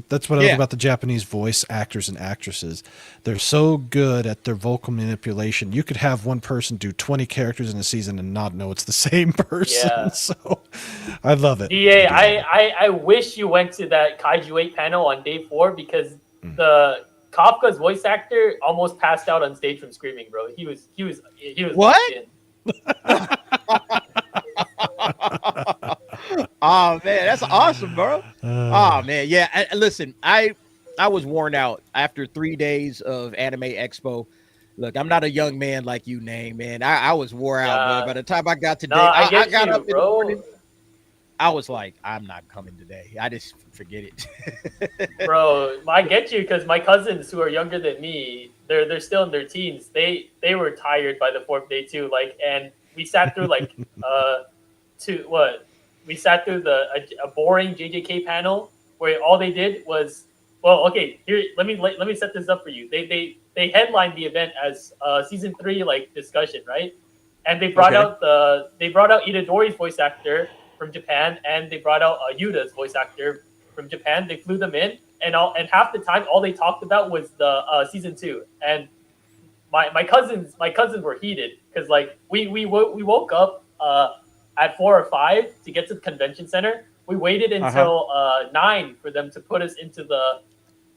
That's what I love about the Japanese voice actors and actresses. They're so good at their vocal manipulation. You could have one person do 20 characters in a season and not know it's the same person. Yeah. So I love it. I wish you went to that Kaiju 8 panel on day 4, because the Kafka's voice actor almost passed out on stage from screaming, bro. He was what? Oh man, that's awesome, bro. Oh man, yeah. Listen, I was worn out after 3 days of Anime Expo. Look, I'm not a young man like you, man. I was wore out, man. By the time I got today, I got up in the morning. I was like, I'm not coming today. I just forget it. Bro, I get you, because my cousins who are younger than me, they're still in their teens. They were tired by the 4th day too. And we sat through we sat through a boring JJK panel where all they did was, here, let me set this up for you. They headlined the event as season 3 discussion, right? And they brought out Itadori's voice actor from Japan, and they brought out Yuda's voice actor from Japan. They flew them in, and half the time all they talked about was the season 2. And my cousins were heated, because we woke up at 4 or 5 to get to the convention center. We waited until 9 for them to put us into the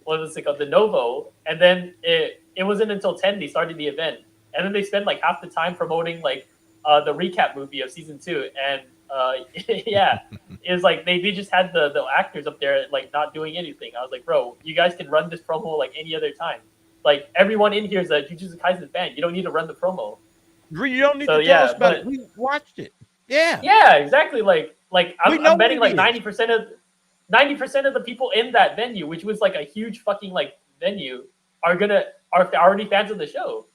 the Novo, and then it wasn't until 10 they started the event, and then they spent half the time promoting the recap movie of season 2, and it was they just had the actors up there not doing anything. I was like, bro, you guys can run this promo any other time. Everyone in here is a Jujutsu Kaisen fan. You don't need to run the promo. You don't need to tell us about it. We watched it. Yeah, exactly. I'm betting 90% of the people in that venue, which was a huge fucking venue, are already fans of the show.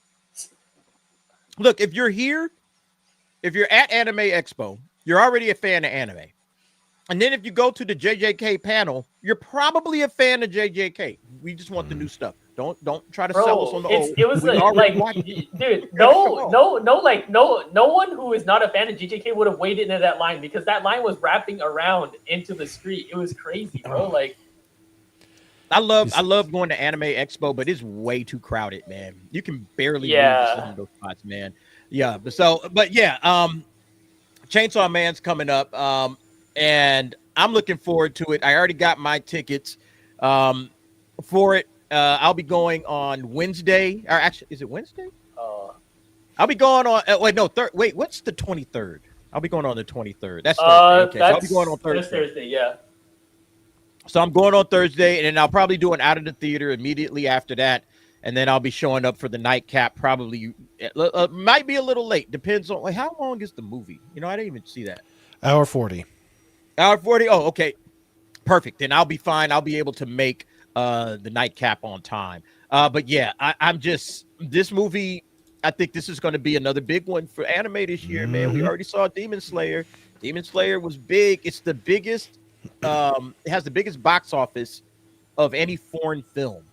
Look, if you're here, if you're at Anime Expo, you're already a fan of anime. And then if you go to the JJK panel, you're probably a fan of JJK. We just want the new stuff. Don't try to sell us on the old. It was We like, already watched it. dude, no one who is not a fan of JJK would have waited in that line because that line was wrapping around into the street. It was crazy, bro. Like, I love going to Anime Expo, but it's way too crowded, man. You can barely move some of those spots, man. Yeah, but Chainsaw Man's coming up, and I'm looking forward to it. I already got my tickets for it. I'll be going on Wednesday, or actually, is it Wednesday? I'll be going on. What's the 23rd? I'll be going on the 23rd. That's Thursday. Okay, so I'll be going on Thursday. That's Thursday, yeah. So I'm going on Thursday, and then I'll probably do an out of the theater immediately after that, and then I'll be showing up for the nightcap. Probably might be a little late. Depends on how long is the movie. You know, I didn't even see that. Hour 40. Hour 40. Oh, okay, perfect. Then I'll be fine. I'll be able to make the nightcap on time. But yeah, I'm just this movie. I think this is going to be another big one for anime this year, man. We already saw Demon Slayer. Demon Slayer was big. It's the biggest. It has the biggest box office of any foreign film,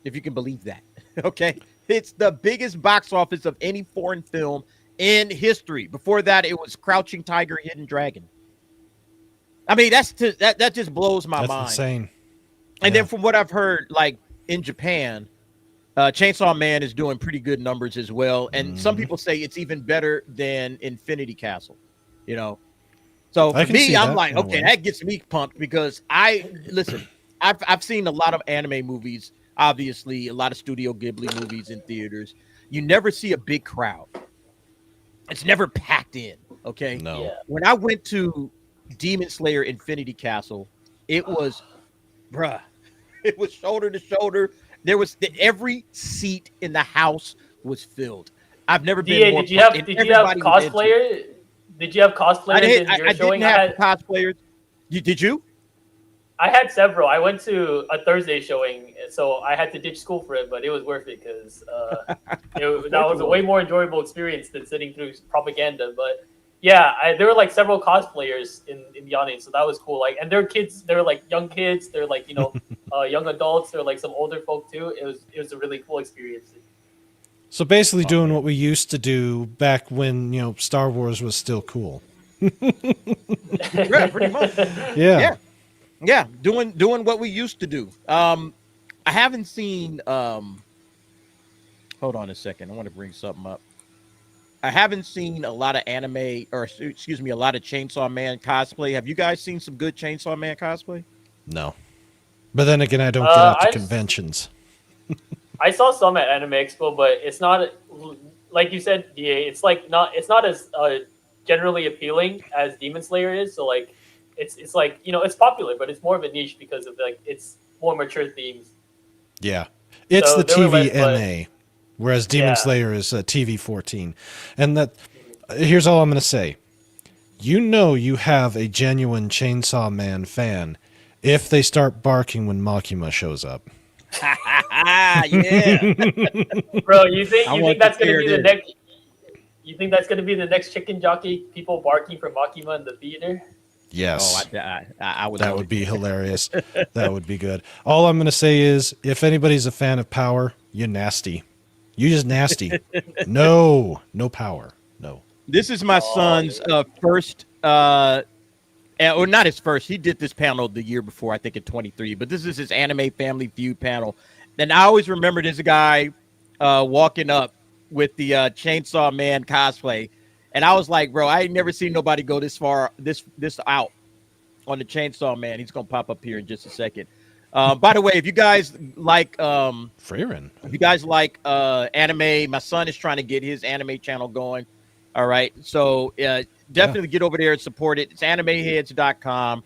if you can believe that. Okay, it's the biggest box office of any foreign film in history. Before that, it was Crouching Tiger, Hidden Dragon. I mean, that just blows my mind. That's insane. And then from what I've heard, like in Japan, Chainsaw Man is doing pretty good numbers as well. And some people say it's even better than Infinity Castle, you know. So for me, I'm like, okay, that gets me pumped because I've seen a lot of anime movies, obviously, a lot of Studio Ghibli movies in theaters. You never see a big crowd. It's never packed in, okay? No. Yeah. When I went to Demon Slayer Infinity Castle, it was, it was shoulder to shoulder. There was every seat in the house was filled. I've never been more. Did you have cosplayers? Did you have cosplayers? I didn't have cosplayers. Did you? I had several. I went to a Thursday showing, so I had to ditch school for it, but it was worth it because that was a way more enjoyable experience than sitting through propaganda. But yeah, there were like several cosplayers in the audience, so that was cool. Like, and they're kids. They're like young kids. They're like young adults. They're like some older folk too. It was a really cool experience. So basically, doing what we used to do back when Star Wars was still cool. Yeah, pretty much. Yeah, doing what we used to do. I haven't seen. Hold on a second. I want to bring something up. I haven't seen a lot of anime, or excuse me, a lot of Chainsaw Man cosplay. Have you guys seen some good Chainsaw Man cosplay? No, but then again, I don't get out to conventions. I saw some at Anime Expo, but it's not like you said, DA. It's not as generally appealing as Demon Slayer is. So like, it's like it's popular, but it's more of a niche because of like it's more mature themes. Yeah, it's the TV NA. Whereas Demon Slayer is TV 14. And here's all I'm going to say. You have a genuine Chainsaw Man fan if they start barking when Makima shows up. Yeah. Bro, you think that's going to be the next? You think that's going to be the next chicken jockey? People barking for Makima in the theater? Yes. I would. That would be hilarious. That would be good. All I'm going to say is, if anybody's a fan of Power, you're nasty. You just nasty. No power. No. This is my son's first, or not his first. He did this panel the year before, I think at 23. But this is his Anime Family Feud panel. And I always remember this guy walking up with the Chainsaw Man cosplay, and I was like, bro, I ain't never seen nobody go this far, this out on the Chainsaw Man. He's gonna pop up here in just a second. By the way, if you guys like Freerin, if you guys like anime, my son is trying to get his anime channel going. All right. So definitely get over there and support it. It's animeheads.com.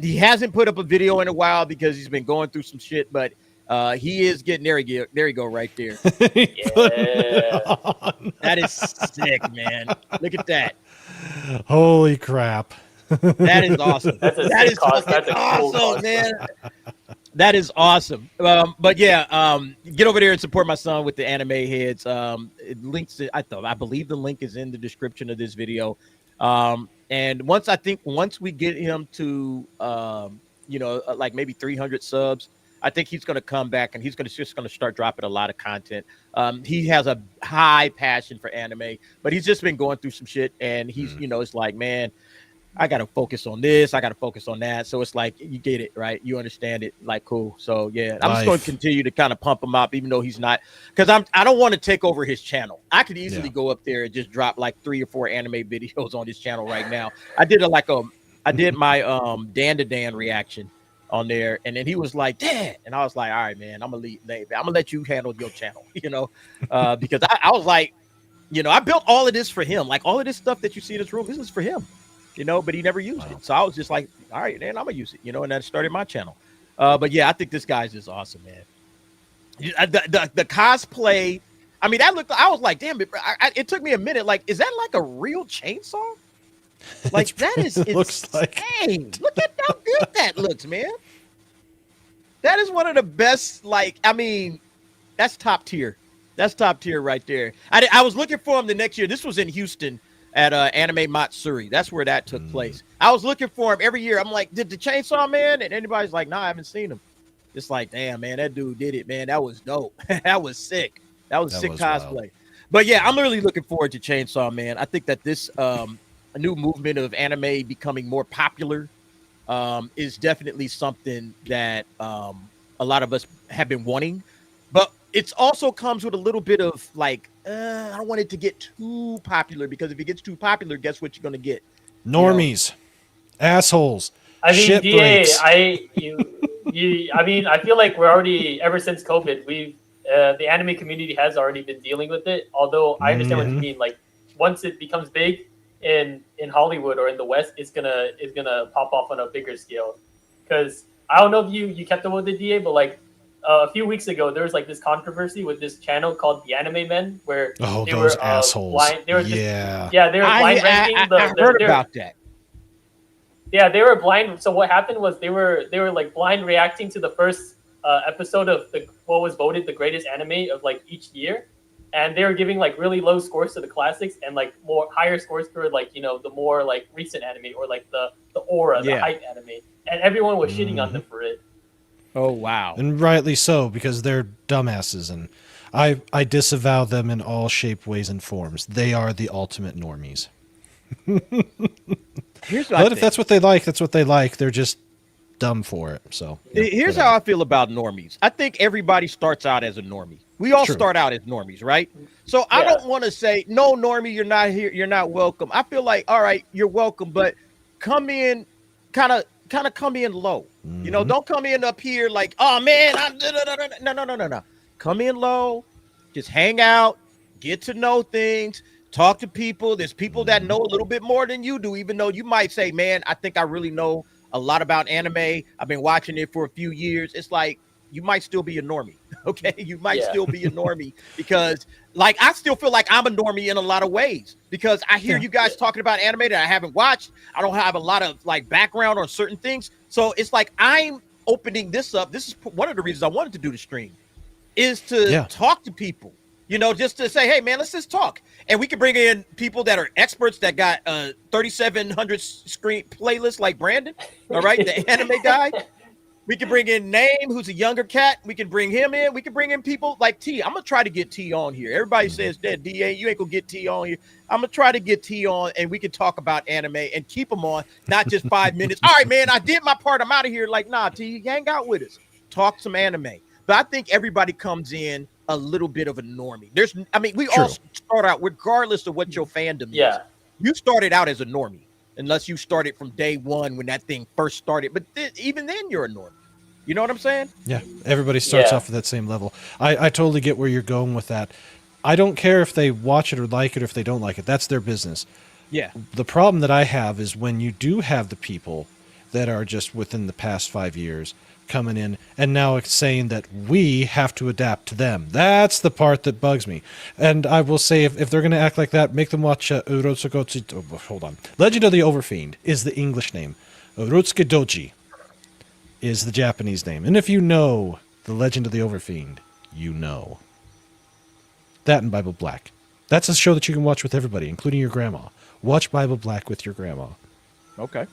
He hasn't put up a video in a while because he's been going through some shit, but he is getting there. There you go, right there. Yeah. That is sick, man. Look at that. Holy crap. That is awesome. That's a that is cost. That's a cool awesome, man. That is awesome. But yeah, get over there and support my son with the anime heads. It links to, I believe the link is in the description of this video. And once we get him to, like maybe 300 subs, I think he's going to come back and he's just going to start dropping a lot of content. He has a high passion for anime, but he's just been going through some shit, and he's, it's like, man, I got to focus on this. I got to focus on that. So it's like, you get it, right? You understand it. Like, cool. So yeah, I'm just going to continue to kind of pump him up, even though he's not, because I don't want to take over his channel. I could easily go up there and just drop like 3 or 4 anime videos on his channel right now. I did my Dan to Dan reaction on there, and then he was like, Dad, and I was like, all right, man, I'm gonna let you handle your channel, because I was like, I built all of this for him. Like, all of this stuff that you see in this room, this is for him. But he never used it. So I was just like, all right, then I'm gonna use it, and that started my channel. But yeah, I think this guy's just awesome, man. The cosplay, I mean, I was like, damn it, it took me a minute. Like, is that like a real chainsaw? Like, that is insane. Looks like. Look at how good that looks, man. That is one of the best, like, I mean, that's top tier. That's top tier right there. I was looking for him the next year. This was in Houston at Anime Matsuri. That's where that took place. I was looking for him every year. I'm like, did the Chainsaw Man? And anybody's like, nah, I haven't seen him. It's like, damn, man, that dude did it, man. That was dope. That was sick. That was sick cosplay. Wild. But yeah, I'm really looking forward to Chainsaw Man. I think that this a new movement of anime becoming more popular is definitely something that a lot of us have been wanting. But it also comes with a little bit of like, I don't want it to get too popular, because if it gets too popular, guess what you're going to get? Normies, assholes. I mean, shit DA, breaks. I mean, I feel like we're already, ever since COVID, the anime community has already been dealing with it. Although I understand what you mean. Like, once it becomes big in Hollywood or in the West, it's gonna pop off on a bigger scale. Because I don't know if you kept up with the DA, but like a few weeks ago, there was like this controversy with this channel called The Anime Men, where they those were assholes. blind. They were they were blind ranking. I heard about that. Yeah, they were blind. So what happened was they were like blind reacting to the first episode of what was voted the greatest anime of like each year, and they were giving like really low scores to the classics and like more higher scores for like the more like recent anime or like the aura, the hype anime, and everyone was shitting on them for it. Oh wow! And rightly so, because they're dumbasses, and I disavow them in all shape, ways, and forms. They are the ultimate normies. But if that's what they like, that's what they like. They're just dumb for it. So here's how I feel about normies. I think everybody starts out as a normie. We all start out as normies, right? So I don't want to say, no, normie, you're not here, you're not welcome. I feel like, all right, you're welcome, but come in, kind of come in low. Don't come in up here like, oh man, no. Come in low, just hang out, get to know things. Talk to people. There's people that know a little bit more than you do, even though you might say, man, I think I really know a lot about anime. I've been watching it for a few years. It's like, you might still be a normie. Okay. You might still be a normie, because like, I still feel like I'm a normie in a lot of ways, because I hear you guys talking about anime that I haven't watched. I don't have a lot of like background on certain things. So it's like, I'm opening this up. This is one of the reasons I wanted to do the stream, is to talk to people. Just to say, hey, man, let's just talk. And we can bring in people that are experts that got 3,700 screen playlists like Brandon, all right, the anime guy. We can bring in Name, who's a younger cat. We can bring him in. We can bring in people like T. I'm going to try to get T on here. Everybody says that, DA, you ain't going to get T on here. I'm going to try to get T on, and we can talk about anime and keep him on, not just 5 minutes. All right, man, I did my part. I'm out of here. Like, nah, T, hang out with us. Talk some anime. But I think everybody comes in a little bit of a normie. We all start out, regardless of what your fandom is. You started out as a normie, unless you started from day one when that thing first started. But even then, you're a normie. You know what I'm saying? Yeah, everybody starts off at that same level. I totally get where you're going with that. I don't care if they watch it or like it, or if they don't like it. That's their business. Yeah. The problem that I have is when you do have the people that are just within the past 5 years coming in and now it's saying that we have to adapt to them. That's the part that bugs me. And I will say, if they're going to act like that, make them watch hold on. Legend of the Overfiend is the English name. Urotsuki Doji is the Japanese name. And if you know The Legend of the Overfiend, you know. That and Bible Black. That's a show that you can watch with everybody, including your grandma. Watch Bible Black with your grandma. Okay.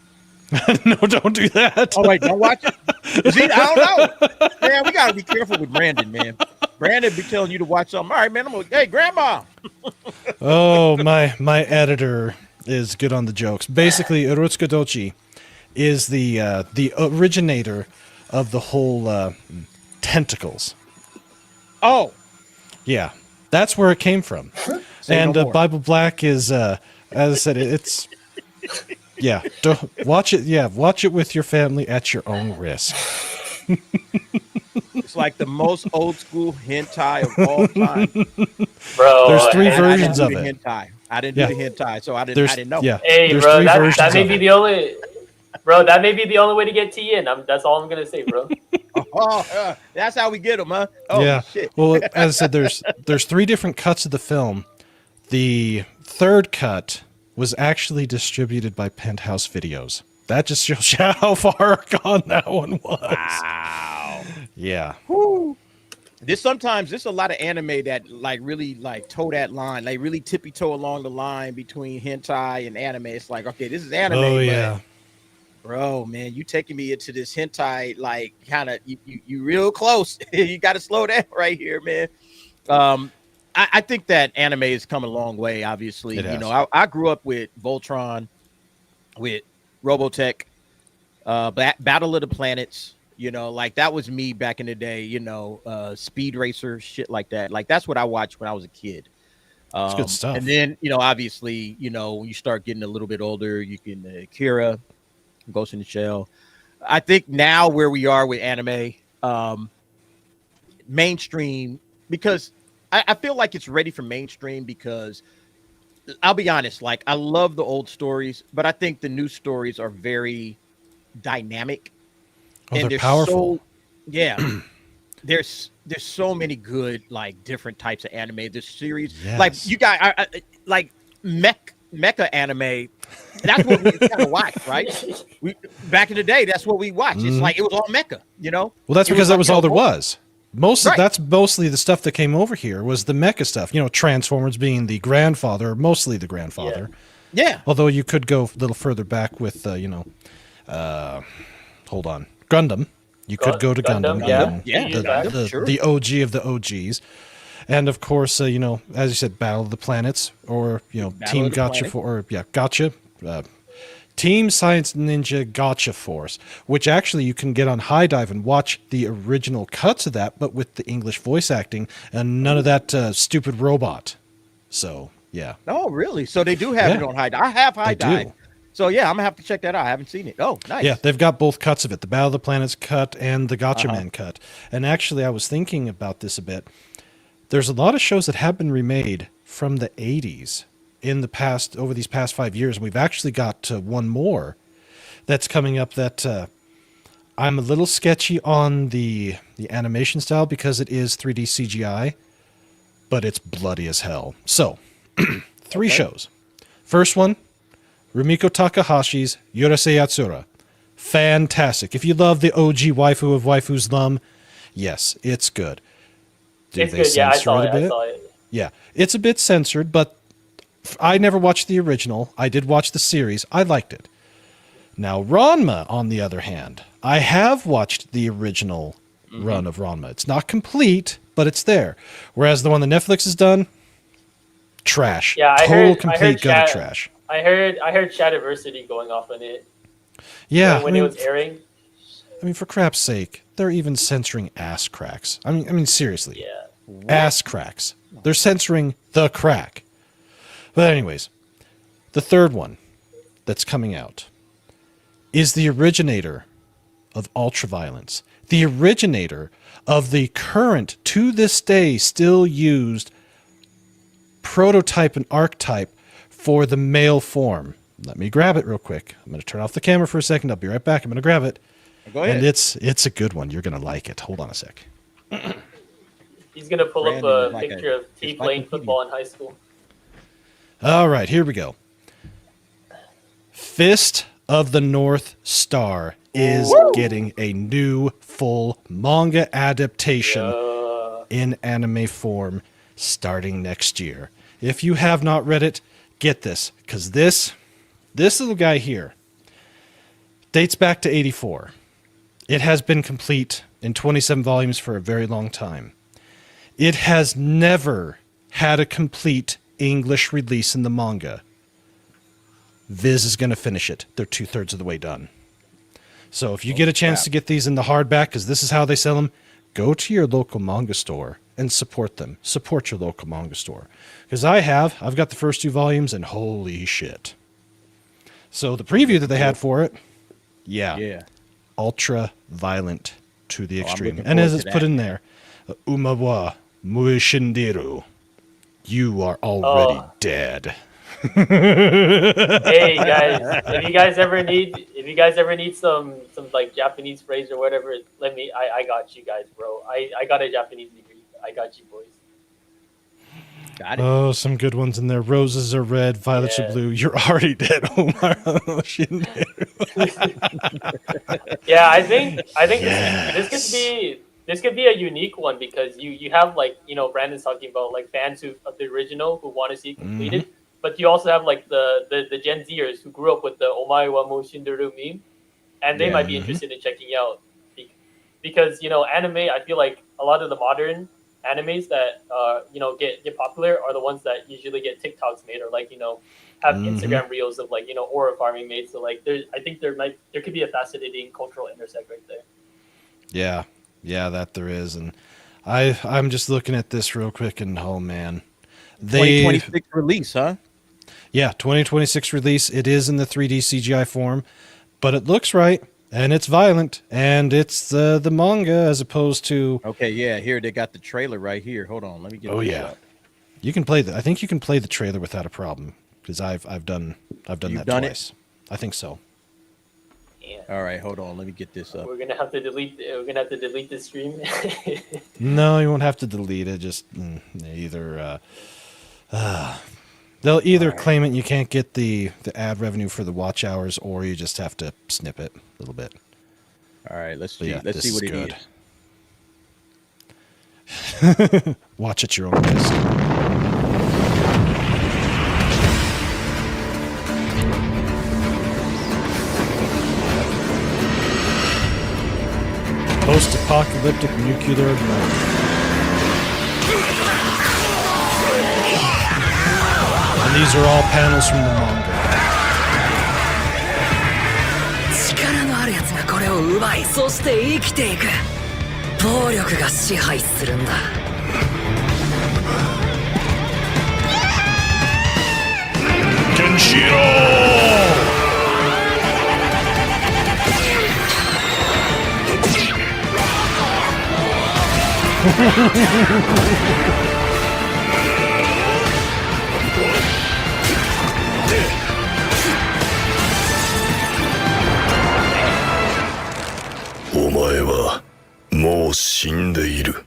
No, don't do that. Oh wait, don't watch it. See, I don't know. Man, we gotta be careful with Brandon, man. Brandon be telling you to watch something. All right, man. I'm like, hey, grandma. Oh, my editor is good on the jokes. Basically, Urutsuka Dochi is the originator of the whole tentacles. Oh, Yeah, that's where it came from. Say And no more. Bible Black is, as I said, it's yeah. Watch it. Yeah, watch it with your family at your own risk. it's like the most old school hentai of all time. Bro. There's three And versions I of didn't do it. the hentai. I didn't Yeah. do the hentai, so I There's didn't know. yeah. Hey, There's bro, three that versions may of be it. the only. Bro, that may be the only way to get T in. That's all I'm gonna say, bro. Oh, that's how we get them, huh? Oh, Yeah. shit. Well, as I said, there's three different cuts of the film. The third cut was actually distributed by Penthouse Videos. That just shows you how far gone that one was. Wow. Yeah. Whew. There's a lot of anime that like really like toe that line. They really tippy toe along the line between hentai and anime. It's like, okay, this is anime. Oh but, yeah. bro, man, you taking me into this hentai like kind of you real close. You got to slow down right here, man. I think that anime has come a long way. Obviously, It has. you know, I grew up with Voltron, with Robotech, Battle of the Planets. You know, like that was me back in the day. You know, Speed Racer, shit like that. Like that's what I watched when I was a kid. It's good stuff. And then, you know, obviously, you know, when you start getting a little bit older, you can Akira, Ghost in the Shell. I think now where we are with anime, mainstream, because I feel like it's ready for mainstream because I'll be honest, like I love the old stories, but I think the new stories are very dynamic. Oh, they're there's powerful. Yeah. there's so many good like different types of anime. This series, Yes. like you got like mecha anime. That's what we kind of watched, right? We back in the day, that's what we watched. It's like it was all mecha, you know. Well, that's It because that was like, all there yo, was. Right. That's mostly the stuff that came over here was the mecha stuff. You know, Transformers being the grandfather, mostly the grandfather. Yeah. Although you could go a little further back with, hold on, Gundam. You could go to Gundam. Gundam, and yeah. Gundam, sure. the OG of the OGs. And of course, you know, as you said, Battle of the Planets, or you know, Battle Team of the Gotcha Planet. Gotcha, Team Science Ninja Gotcha Force, which actually you can get on High Dive and watch the original cuts of that, but with the English voice acting and none of that stupid robot. So yeah, Oh, really? So they do have it Yeah. on High Dive. I have High They do. Dive. So yeah, I'm gonna have to check that out. I haven't seen it. Oh, nice. yeah, they've got both cuts of it: the Battle of the Planets cut and the Gotcha Man cut. And actually, I was thinking about this a bit. There's a lot of shows that have been remade from the 80s in the past, over these past 5 years. And we've actually got one more that's coming up that I'm a little sketchy on the animation style because it is 3D CGI, but it's bloody as hell. So, three shows. First one, Rumiko Takahashi's Yorosei Yatsura. Fantastic. If you love the OG waifu of Waifu's Lum, yes, it's good. Do It's they good. Yeah, I censor saw a it. I bit? saw it. Yeah, it's a bit censored, but I never watched the original. I did watch the series. I liked it. Now, Ranma, on the other hand, I have watched the original run of Ranma. It's not complete, but it's there. Whereas the one that Netflix has done, trash. Yeah, Total complete gutter Chat- trash. I heard Shadiversity going off on it Yeah, when it was airing. I mean, for crap's sake, they're even censoring ass cracks. I mean, seriously. Yeah. Ass cracks. They're censoring the crack. But anyways, the third one that's coming out is the originator of ultraviolence, the originator of the current, to this day, still used prototype and archetype for the male form. Let me grab it real quick. I'm going to turn off the camera for a second. I'll be right back. I'm going to grab it. Go ahead. And it's a good one. You're going to like it. Hold on a sec. He's gonna pull Brandon up is a like picture of T it's playing like a football in high school. All right, here we go. Fist of the North Star is getting a new full manga adaptation in anime form starting next year. If you have not read it, get this, because this little guy here dates back to 84. It has been complete in 27 volumes for a very long time. It has never had a complete English release in the manga. Viz is going to finish it. They're 2/3 of the way done. So if you get a chance to get these in the hardback, because this is how they sell them, go to your local manga store and support them. Support your local manga store. Because I've got the first 2 volumes, and holy shit. So the preview that they had for it, ultra violent to the extreme. And as it's put in there, Uma wa muishindiru. You are already dead. Hey guys, if you guys ever need some like Japanese phrase or whatever, I got you guys, bro. I got a Japanese degree. I got you, boys. Got it. Oh, some good ones in there. Roses are red, violets are blue. You're already dead. Yeah, I think this could be a unique one, because you have, like, you know, Brandon's talking about like fans of the original who want to see it completed, but you also have like the Gen Zers who grew up with the Omae wa mo shinderu meme, and they might be interested in checking out, because, you know, anime, I feel like a lot of the modern animes that you know, get popular are the ones that usually get TikToks made, or like, you know, have Instagram reels of, like, you know, aura farming made. So like I think there could be a fascinating cultural intersect right there. Yeah, that there is. And I'm just looking at this real quick, and oh man. 2026 release, huh? Yeah, 2026 release. It is in the 3D CGI form, but it looks right, and it's violent, and it's the manga as opposed to. Okay, yeah. Here they got the trailer right here. Hold on, let me get. Oh yeah, up. You can play I think you can play the trailer without a problem, because I've done that twice. I think so. Yeah. All right, hold on. Let me get this up. We're gonna have to delete this stream. No, you won't have to delete it. Just either. They'll either claim it you can't get the ad revenue for the watch hours, or you just have to snip it a little bit. All right, let's see. Let's see what it is. Watch at your own risk. Post-apocalyptic nuclear war. And these are all panels from the manga. 力のあるやつがこれを奪い、そして生きていく。暴力が支配するんだ。ケンシロお前はもう死んでいる。も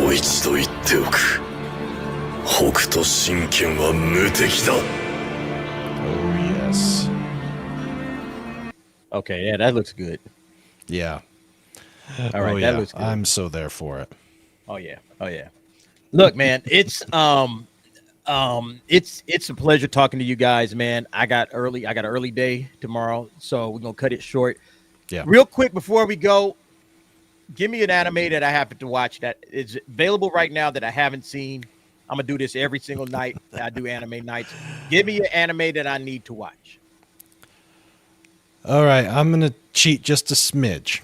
う一度言っておく。北斗神拳は無敵だ。Oh yes. Okay, yeah, that looks good. Yeah. All right, that looks good. I'm so there for it. Oh yeah. Look, man, it's a pleasure talking to you guys, man. I got an early day tomorrow, so we're gonna cut it short. Yeah. Real quick before we go, give me an anime that I happen to watch that is available right now that I haven't seen. I'm gonna do this every single night. I do anime nights. Give me an anime that I need to watch. All right, I'm going to cheat just a smidge.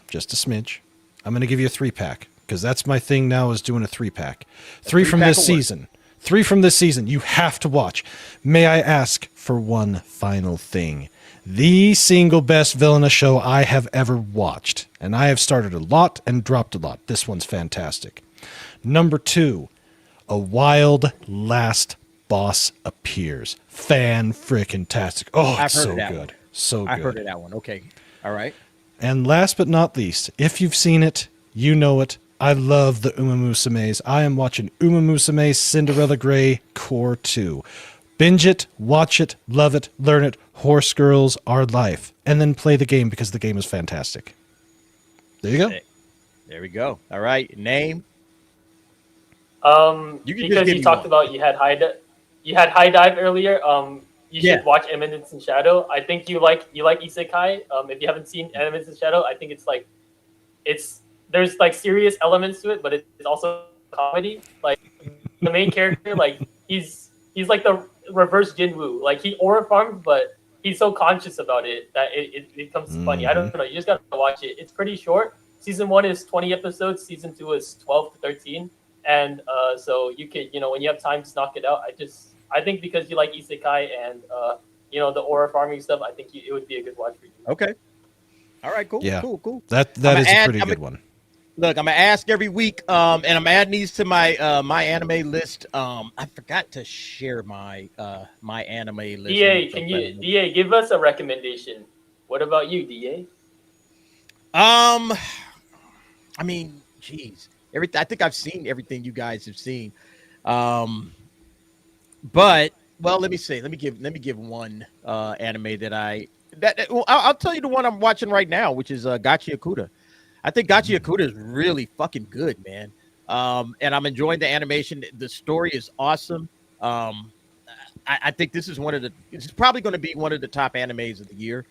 I'm going to give you a 3-pack, because that's my thing now, is doing a 3-pack. 3 from this season. 3 from this season. You have to watch. May I ask for one final thing? The single best villainous show I have ever watched. And I have started a lot and dropped a lot. This one's fantastic. Number 2, a wild last boss appears. Fan-frickin-tastic. Oh, it's so good. So good. I heard of that one. Okay. All right. And last but not least, if you've seen it, you know it, I love the Uma Musumes. I am watching Uma Musume Cinderella Grey Core 2. Binge it, watch it, love it, learn it. Horse Girls are life. And then play the game because the game is fantastic. There you go. There we go. All right. Name. Because you talked about you had high dive earlier. You should watch Eminence in Shadow. I think you like isekai. If you haven't seen Eminence in Shadow, I think there's like serious elements to it, but it's also comedy. Like the main character, like he's like the reverse Jinwoo. Like he aura farms, but he's so conscious about it that it becomes funny. I don't know. You just gotta watch it. It's pretty short. Season 1 is 20 episodes. Season 2 is 12 to 13. And so you could, when you have time to knock it out. I think because you like isekai and the aura farming stuff, I think it would be a good watch for you. Okay. All right. Cool. Yeah. Cool. That is a pretty good one. Look, I'm gonna ask every week, and I'm adding these to my my anime list. I forgot to share my my anime list. DA, give us a recommendation? What about you, DA? I mean, geez, I think I've seen everything you guys have seen. But let me see. Let me give one anime I'll tell you the one I'm watching right now, which is Gachi Akuta. I think Gachi Akuta is really fucking good, man. And I'm enjoying the animation. The story is awesome. I think this is it's probably going to be one of the top animes of the year.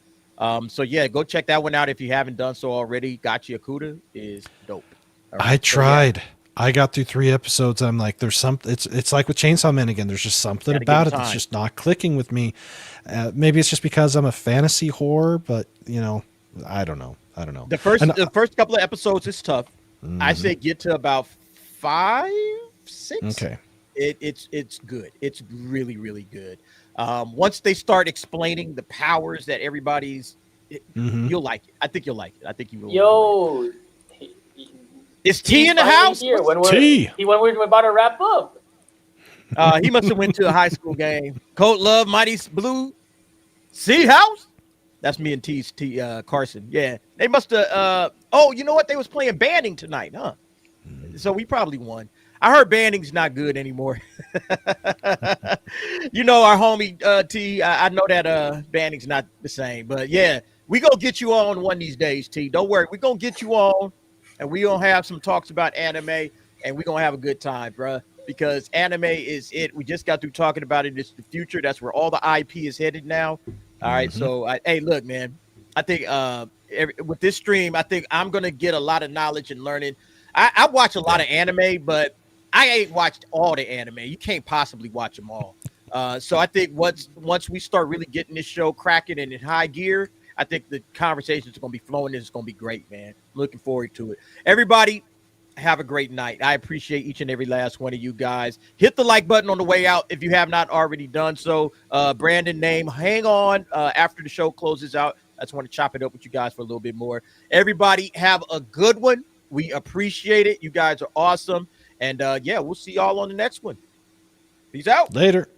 So yeah, go check that one out if you haven't done so already. Gachi Akuta is dope. Right, I tried. I got through 3 episodes. I'm like, there's something. It's like with Chainsaw Man again. There's just something about it that's just not clicking with me. Maybe it's just because I'm a fantasy whore, but I don't know. The first couple of episodes is tough. I say get to about 5, 6. Okay. It's good. It's really, really good. Once they start explaining the powers that everybody's, you'll like it. I think you'll like it. I think you will. Yo, is T in the house? He went we're about to wrap up. He must have went to a high school game. Cold Love, Mighty Blue, Sea House. That's me and T Carson. Yeah, they must have. Oh, you know what? They was playing banding tonight, huh? So we probably won. I heard banding's not good anymore. Our homie T. I know that banding's not the same, but yeah, we gonna get you on one of these days, T. Don't worry, we gonna get you on, and we gonna have some talks about anime, and we gonna have a good time, bruh. Because anime is it. We just got through talking about it. It's the future. That's where all the IP is headed now. All right, so hey, look, man. I think with this stream, I think I'm gonna get a lot of knowledge and learning. I watch a lot of anime, but I ain't watched all the anime. You can't possibly watch them all. So I think once we start really getting this show cracking and in high gear, I think the conversations are gonna be flowing. It's gonna be great, man. Looking forward to it. Everybody, have a great night. I appreciate each and every last one of you guys. Hit the like button on the way out if you have not already done so. Brandon name, hang on after the show closes out. I just want to chop it up with you guys for a little bit more. Everybody have a good one. We appreciate it. You guys are awesome. And we'll see y'all on the next one. Peace out. Later.